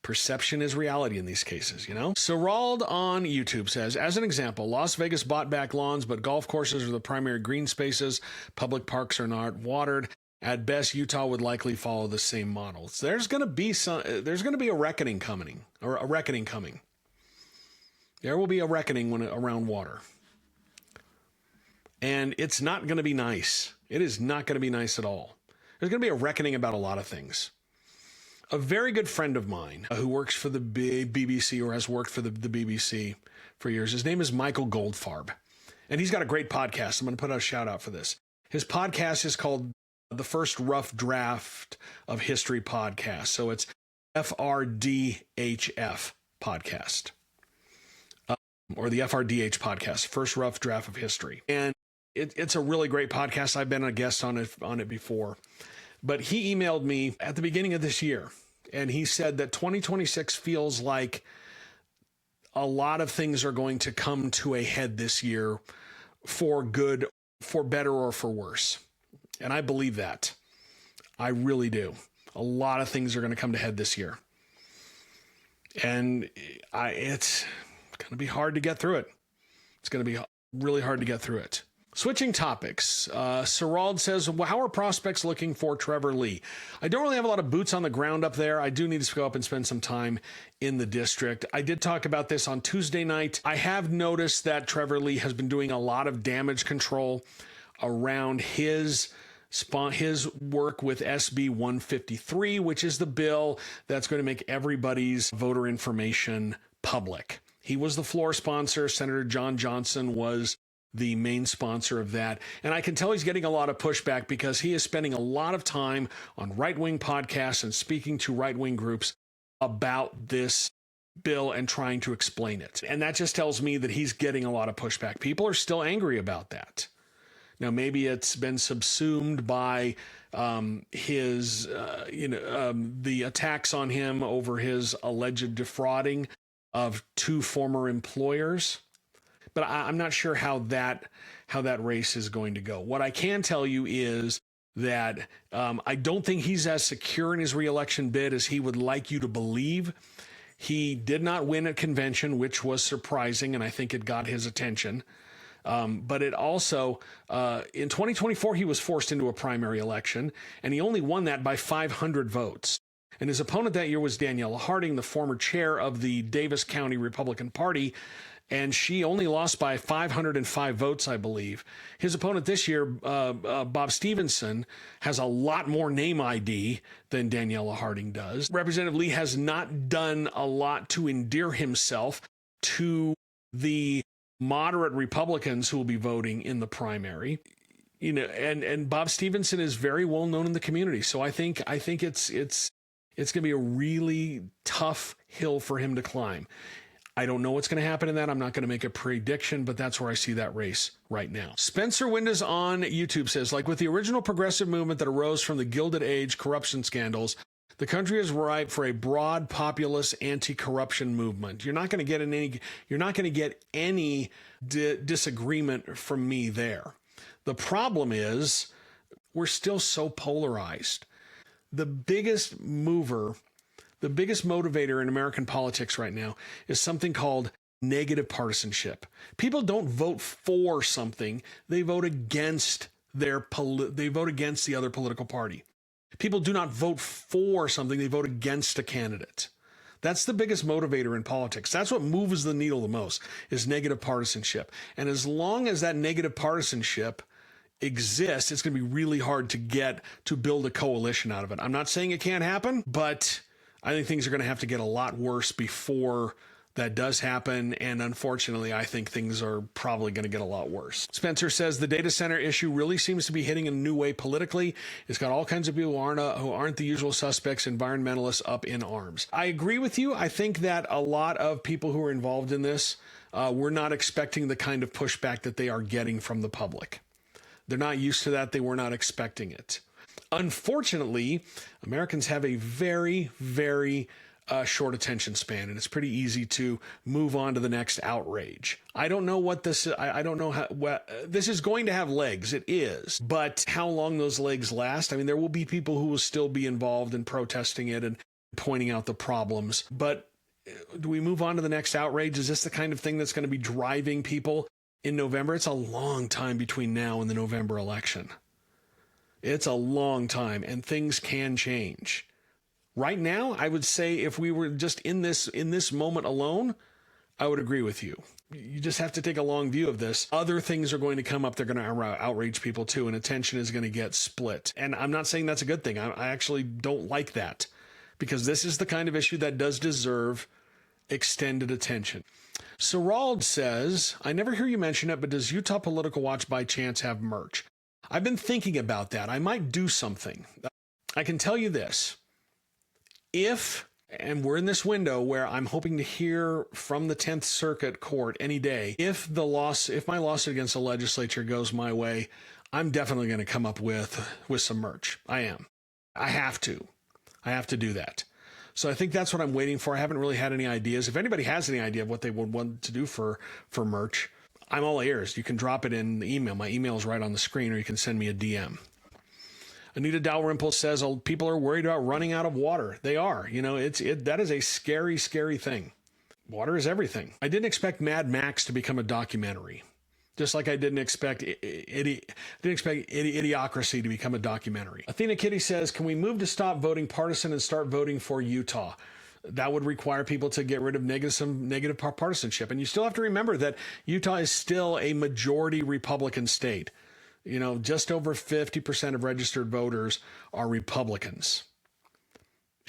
perception is reality in these cases, you know? Serald on YouTube says, as an example, Las Vegas bought back lawns, but golf courses are the primary green spaces. Public parks are not watered. At best, Utah would likely follow the same model. So there's going to be a reckoning coming. There will be a reckoning around water. And it's not going to be nice. It is not going to be nice at all. There's going to be a reckoning about a lot of things. A very good friend of mine who works for the BBC or has worked for the BBC for years, his name is Michael Goldfarb. And he's got a great podcast. I'm going to put out a shout out for this. His podcast is called The First Rough Draft of History Podcast. So it's FRDHF podcast. Or the FRDH podcast, First Rough Draft of History. And It's a really great podcast. I've been a guest on it before. But he emailed me at the beginning of this year, and he said that 2026 feels like a lot of things are going to come to a head this year for good, for better, or for worse. And I believe that. I really do. A lot of things are going to come to head this year. And it's going to be hard to get through it. It's going to be really hard to get through it. Switching topics, Sarald says, well, how are prospects looking for Trevor Lee? I don't really have a lot of boots on the ground up there. I do need to go up and spend some time in the district. I did talk about this on Tuesday night. I have noticed that Trevor Lee has been doing a lot of damage control around his work with SB 153, which is the bill that's going to make everybody's voter information public. He was the floor sponsor. Senator John Johnson was the main sponsor of that. And I can tell he's getting a lot of pushback because he is spending a lot of time on right-wing podcasts and speaking to right-wing groups about this bill and trying to explain it. And that just tells me that he's getting a lot of pushback. People are still angry about that. Now, maybe it's been subsumed by the attacks on him over his alleged defrauding of 2 former employers. But I'm not sure how that race is going to go. What I can tell you is that I don't think he's as secure in his reelection bid as he would like you to believe. He did not win at convention, which was surprising, and I think it got his attention. But it also, in 2024, he was forced into a primary election, and he only won that by 500 votes. And his opponent that year was Daniela Harding, the former chair of the Davis County Republican Party, and she only lost by 505 votes, I believe. His opponent this year, Bob Stevenson, has a lot more name ID than Daniela Harding does. Representative Lee has not done a lot to endear himself to the moderate Republicans who will be voting in the primary. And Bob Stevenson is very well known in the community. So I think it's going to be a really tough hill for him to climb. I don't know what's going to happen in that. I'm not going to make a prediction, but that's where I see that race right now. Spencer Windows on YouTube says, like with the original progressive movement that arose from the Gilded Age corruption scandals, the country is ripe for a broad populist anti-corruption movement. You're not going to get any disagreement from me there. The problem is we're still so polarized. The biggest motivator in American politics right now is something called negative partisanship. People don't vote for something; they vote against the other political party. People do not vote for something; they vote against a candidate. That's the biggest motivator in politics. That's what moves the needle the most, is negative partisanship. And as long as that negative partisanship exists, it's going to be really hard to build a coalition out of it. I'm not saying it can't happen, but I think things are going to have to get a lot worse before that does happen. And unfortunately, I think things are probably going to get a lot worse. Spencer says the data center issue really seems to be hitting in a new way politically. It's got all kinds of people who aren't the usual suspects, environmentalists, up in arms. I agree with you. I think that a lot of people who are involved in this were not expecting the kind of pushback that they are getting from the public. They're not used to that. They were not expecting it. Unfortunately, Americans have a very, very short attention span, and it's pretty easy to move on to the next outrage. I don't know what this. I don't know how. This is going to have legs. It is, but how long those legs last? I mean, there will be people who will still be involved in protesting it and pointing out the problems. But do we move on to the next outrage? Is this the kind of thing that's going to be driving people in November? It's a long time between now and the November election. It's a long time, and things can change. Right now, I would say if we were just in this moment alone, I would agree with you. You just have to take a long view of this. Other things are going to come up. They're going to outrage people too, and attention is going to get split. And I'm not saying that's a good thing. I actually don't like that, because this is the kind of issue that does deserve extended attention. Sarald says, I never hear you mention it, but does Utah Political Watch by chance have merch? I've been thinking about that. I might do something. I can tell you this. If, And we're in this window where I'm hoping to hear from the 10th Circuit Court any day. If my lawsuit against the legislature goes my way, I'm definitely going to come up with some merch. I am. I have to do that. So I think that's what I'm waiting for. I haven't really had any ideas. If anybody has any idea of what they would want to do for merch, I'm all ears. You can drop it in the email. My email is right on the screen, or you can send me a DM. Anita Dalrymple says, oh, people are worried about running out of water. They are. You know, that is a scary, scary thing. Water is everything. I didn't expect Mad Max to become a documentary, just like I didn't expect Idiocracy to become a documentary. Athena Kitty says, can we move to stop voting partisan and start voting for Utah? That would require people to get rid of some negative partisanship. And you still have to remember that Utah is still a majority Republican state. You know, just over 50% of registered voters are Republicans.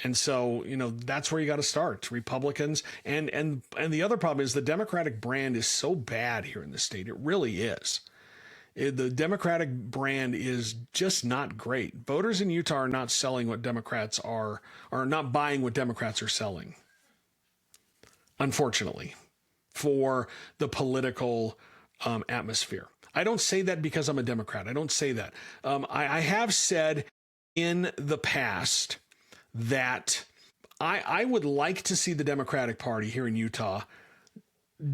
And so, you know, that's where you got to start. Republicans. And the other problem is the Democratic brand is so bad here in the state. It really is. The Democratic brand is just not great. Voters in Utah are not selling what Democrats are not buying what Democrats are selling, unfortunately, for the political atmosphere. I don't say that because I'm a Democrat. I don't say that. I have said in the past that I would like to see the Democratic Party here in Utah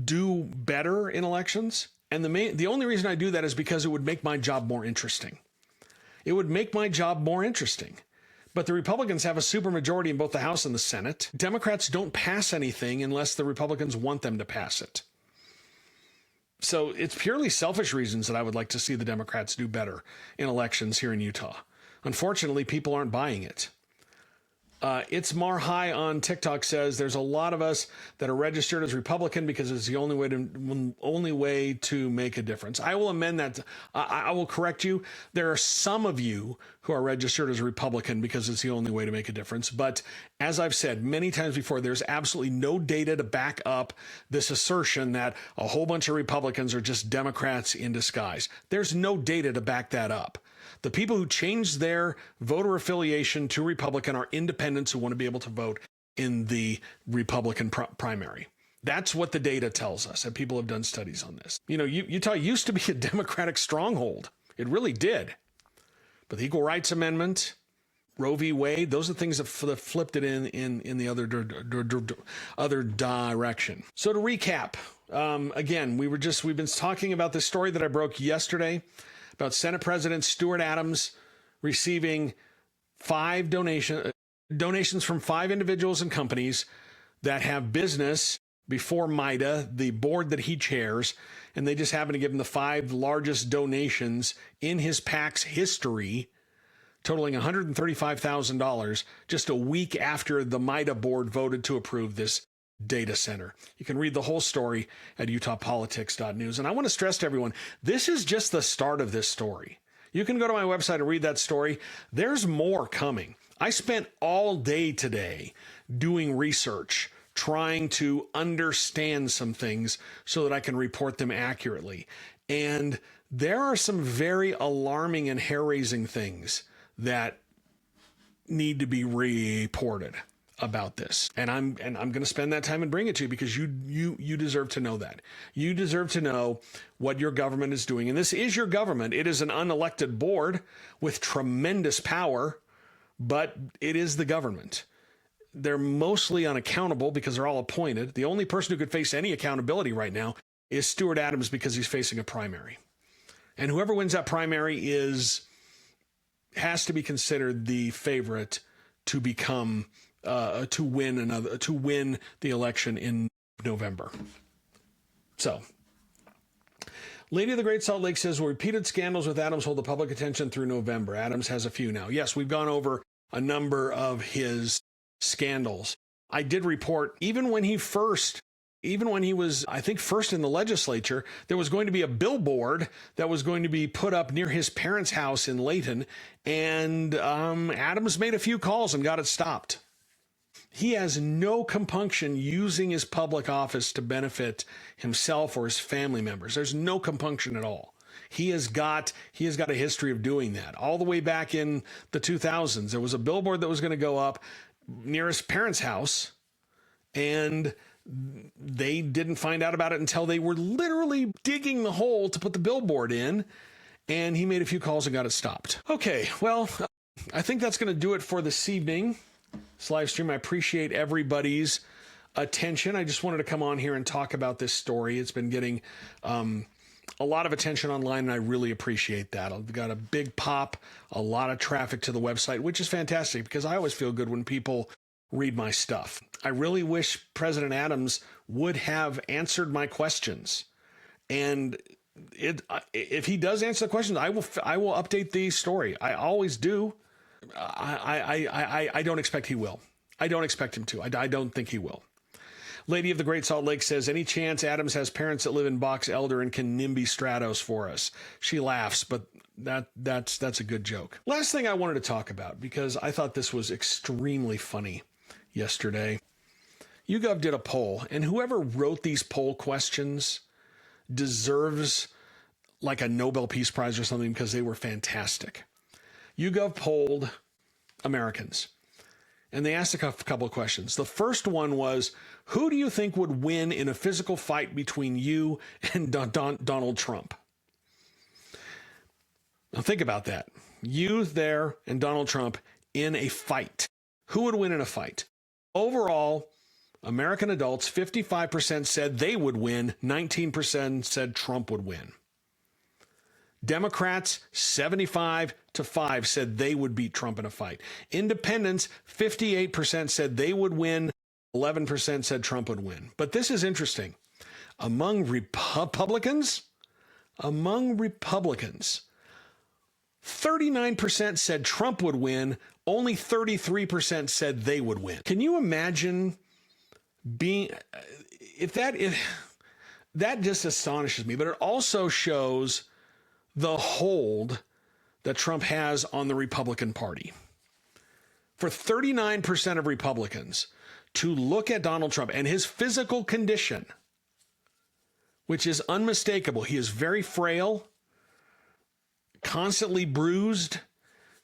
do better in elections. And the only reason I do that is because it would make my job more interesting. It would make my job more interesting. But the Republicans have a supermajority in both the House and the Senate. Democrats don't pass anything unless the Republicans want them to pass it. So it's purely selfish reasons that I would like to see the Democrats do better in elections here in Utah. Unfortunately, people aren't buying it. It's Mar High on TikTok says there's a lot of us that are registered as Republican because it's the only way to make a difference. I will amend that. I will correct you. There are some of you who are registered as Republican because it's the only way to make a difference. But as I've said many times before, there's absolutely no data to back up this assertion that a whole bunch of Republicans are just Democrats in disguise. There's no data to back that up. The people who changed their voter affiliation to Republican are independents who want to be able to vote in the Republican primary. That's what the data tells us, and people have done studies on this. You know, Utah used to be a Democratic stronghold. It really did. But the Equal Rights Amendment, Roe v. Wade, those are things that flipped it in the other direction. So to recap, again, we've been talking about this story that I broke yesterday about Senate President Stuart Adams receiving 5 donations from 5 individuals and companies that have business before MIDA, the board that he chairs, and they just happen to give him the 5 largest donations in his PAC's history, totaling $135,000, just a week after the MIDA board voted to approve this data center. You can read the whole story at UtahPolitics.news. And I want to stress to everyone, this is just the start of this story. You can go to my website and read that story. There's more coming. I spent all day today doing research, trying to understand some things so that I can report them accurately. And there are some very alarming and hair-raising things that need to be reported about this. And I'm going to spend that time and bring it to you because you deserve to know that. You deserve to know what your government is doing. And this is your government. It is an unelected board with tremendous power, but it is the government. They're mostly unaccountable because they're all appointed. The only person who could face any accountability right now is Stuart Adams because he's facing a primary. And whoever wins that primary has to be considered the favorite to become to win the election in November. So, Lady of the Great Salt Lake says, well, repeated scandals with Adams hold the public attention through November. Adams has a few now. Yes, we've gone over a number of his scandals. I did report, even when he was, I think, first in the legislature, there was going to be a billboard that was going to be put up near his parents' house in Layton, and Adams made a few calls and got it stopped. He has no compunction using his public office to benefit himself or his family members. There's no compunction at all. He has got a history of doing that. All the way back in the 2000s, there was a billboard that was going to go up near his parents' house, and they didn't find out about it until they were literally digging the hole to put the billboard in, and he made a few calls and got it stopped. Okay, well, I think that's going to do it for this evening. This live stream, I appreciate everybody's attention. I just wanted to come on here and talk about this story. It's been getting a lot of attention online, and I really appreciate that. I've got a big pop, a lot of traffic to the website, which is fantastic because I always feel good when people read my stuff. I really wish President Adams would have answered my questions. And if he does answer the questions, I will update the story. I always do. I don't expect he will. I don't expect him to. I don't think he will. Lady of the Great Salt Lake says, any chance Adams has parents that live in Box Elder and can NIMBY Stratos for us? She laughs, but that's a good joke. Last thing I wanted to talk about, because I thought this was extremely funny yesterday. YouGov did a poll, and whoever wrote these poll questions deserves like a Nobel Peace Prize or something because they were fantastic. YouGov polled Americans, and they asked a couple of questions. The first one was, who do you think would win in a physical fight between you and Donald Trump? Now think about that. You there and Donald Trump in a fight. Who would win in a fight? Overall, American adults, 55% said they would win, 19% said Trump would win. Democrats, 75-5 said they would beat Trump in a fight. Independents, 58% said they would win, 11% said Trump would win. But this is interesting. Among Republicans, 39% said Trump would win, only 33% said they would win. Can you imagine being, that just astonishes me, but it also shows the hold that Trump has on the Republican Party. For 39% of Republicans to look at Donald Trump and his physical condition, which is unmistakable, he is very frail, constantly bruised,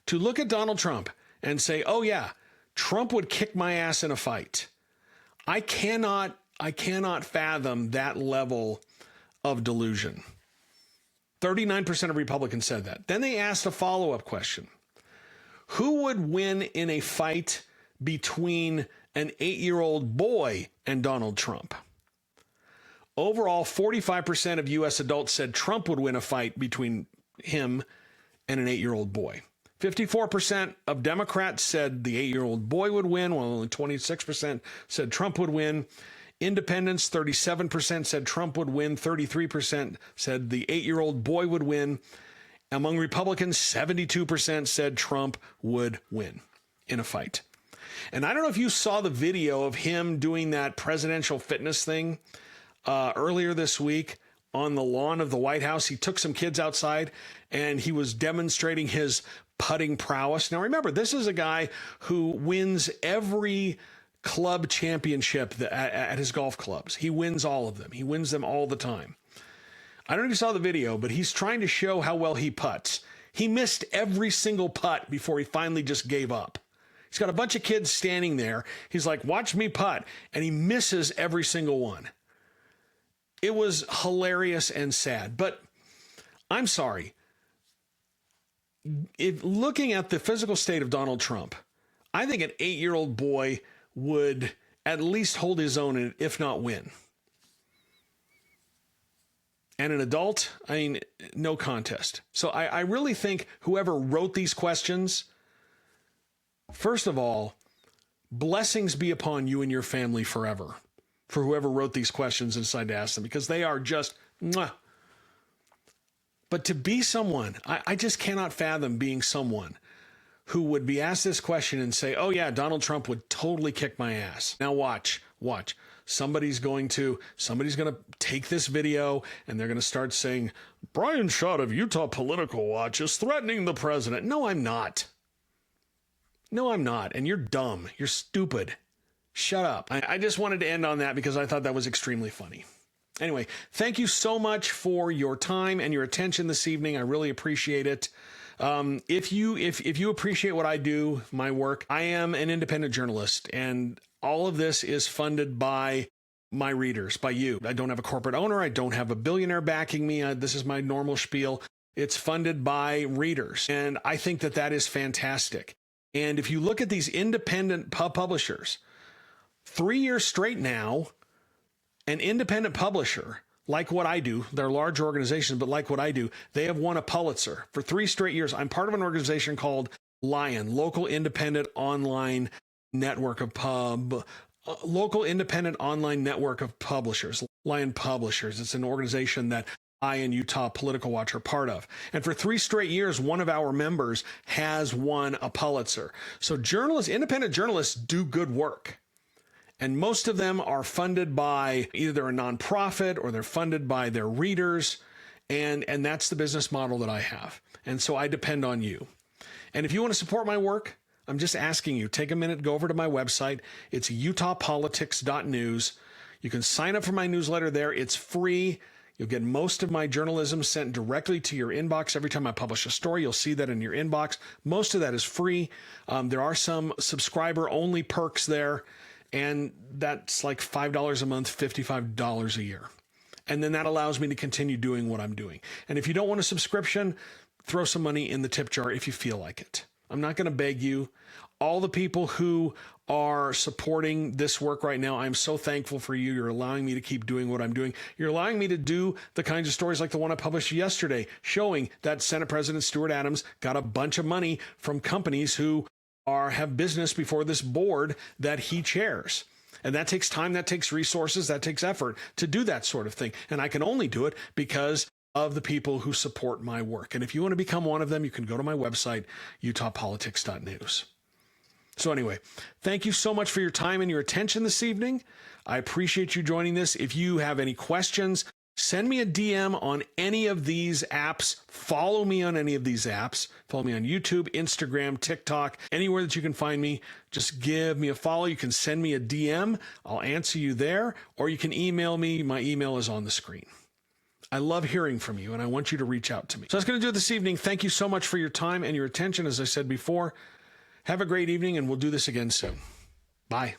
to look at Donald Trump and say, oh yeah, Trump would kick my ass in a fight. I cannot fathom that level of delusion. 39% of Republicans said that. Then they asked a follow-up question. Who would win in a fight between an 8-year-old boy and Donald Trump? Overall, 45% of U.S. adults said Trump would win a fight between him and an 8-year-old boy. 54% of Democrats said the 8-year-old boy would win, while only 26% said Trump would win. Independents, 37% said Trump would win, 33% said the 8-year-old boy would win. Among Republicans, 72% said Trump would win in a fight. And I don't know if you saw the video of him doing that presidential fitness thing earlier this week on the lawn of the White House. He took some kids outside and he was demonstrating his putting prowess. Now remember, this is a guy who wins every club championship at his golf clubs. He wins all of them. He wins them all the time. I don't know if you saw the video, but he's trying to show how well he putts. He missed every single putt before he finally just gave up. He's got a bunch of kids standing there. He's like, watch me putt. And he misses every single one. It was hilarious and sad. But I'm sorry. If looking at the physical state of Donald Trump, I think an 8-year-old boy would at least hold his own, and if not win. And an adult, I mean, no contest. So I really think whoever wrote these questions, first of all, blessings be upon you and your family forever for whoever wrote these questions and decided to ask them, because they are just, mwah. But to be someone, I just cannot fathom being someone who would be asked this question and say, oh yeah, Donald Trump would totally kick my ass. Now watch. Somebody's going to take this video and they're going to start saying, Brian Schott of Utah Political Watch is threatening the president. No, I'm not. And you're dumb. You're stupid. Shut up. I just wanted to end on that because I thought that was extremely funny. Anyway, thank you so much for your time and your attention this evening. I really appreciate it. If you appreciate what I do, my work, I am an independent journalist, and all of this is funded by my readers, by you. I don't have a corporate owner. I don't have a billionaire backing me. This is my normal spiel. It's funded by readers, and I think that that is fantastic. And if you look at these independent publishers, 3 years straight now, an independent publisher, like what I do, they're large organizations, but like what I do, they have won a Pulitzer for 3 straight years. I'm part of an organization called Lion, Local Independent Online Network of Publishers, Lion Publishers. It's an organization that I and Utah Political Watch are part of. And for 3 straight years, one of our members has won a Pulitzer. So independent journalists do good work. And most of them are funded by either a nonprofit or they're funded by their readers. And that's the business model that I have. And so I depend on you. And if you want to support my work, I'm just asking you, take a minute, go over to my website. It's UtahPolitics.news. You can sign up for my newsletter there. It's free. You'll get most of my journalism sent directly to your inbox. Every time I publish a story, you'll see that in your inbox. Most of that is free. There are some subscriber-only perks there. And that's like $5 a month, $55 a year. And then that allows me to continue doing what I'm doing. And if you don't want a subscription, throw some money in the tip jar if you feel like it. I'm not going to beg you. All the people who are supporting this work right now, I'm so thankful for you. You're allowing me to keep doing what I'm doing. You're allowing me to do the kinds of stories like the one I published yesterday, showing that Senate President Stuart Adams got a bunch of money from companies who have business before this board that he chairs. And that takes time, that takes resources, that takes effort to do that sort of thing. And I can only do it because of the people who support my work. And if you want to become one of them, you can go to my website, UtahPolitics.news. So anyway, thank you so much for your time and your attention this evening. I appreciate you joining this. If you have any questions, send me a DM on any of these apps. Follow me on any of these apps. Follow me on YouTube, Instagram, TikTok, anywhere that you can find me. Just give me a follow. You can send me a DM. I'll answer you there, or you can email me. My email is on the screen. I love hearing from you, and I want you to reach out to me. So that's going to do it this evening. Thank you so much for your time and your attention. As I said before, have a great evening, and we'll do this again soon. Bye.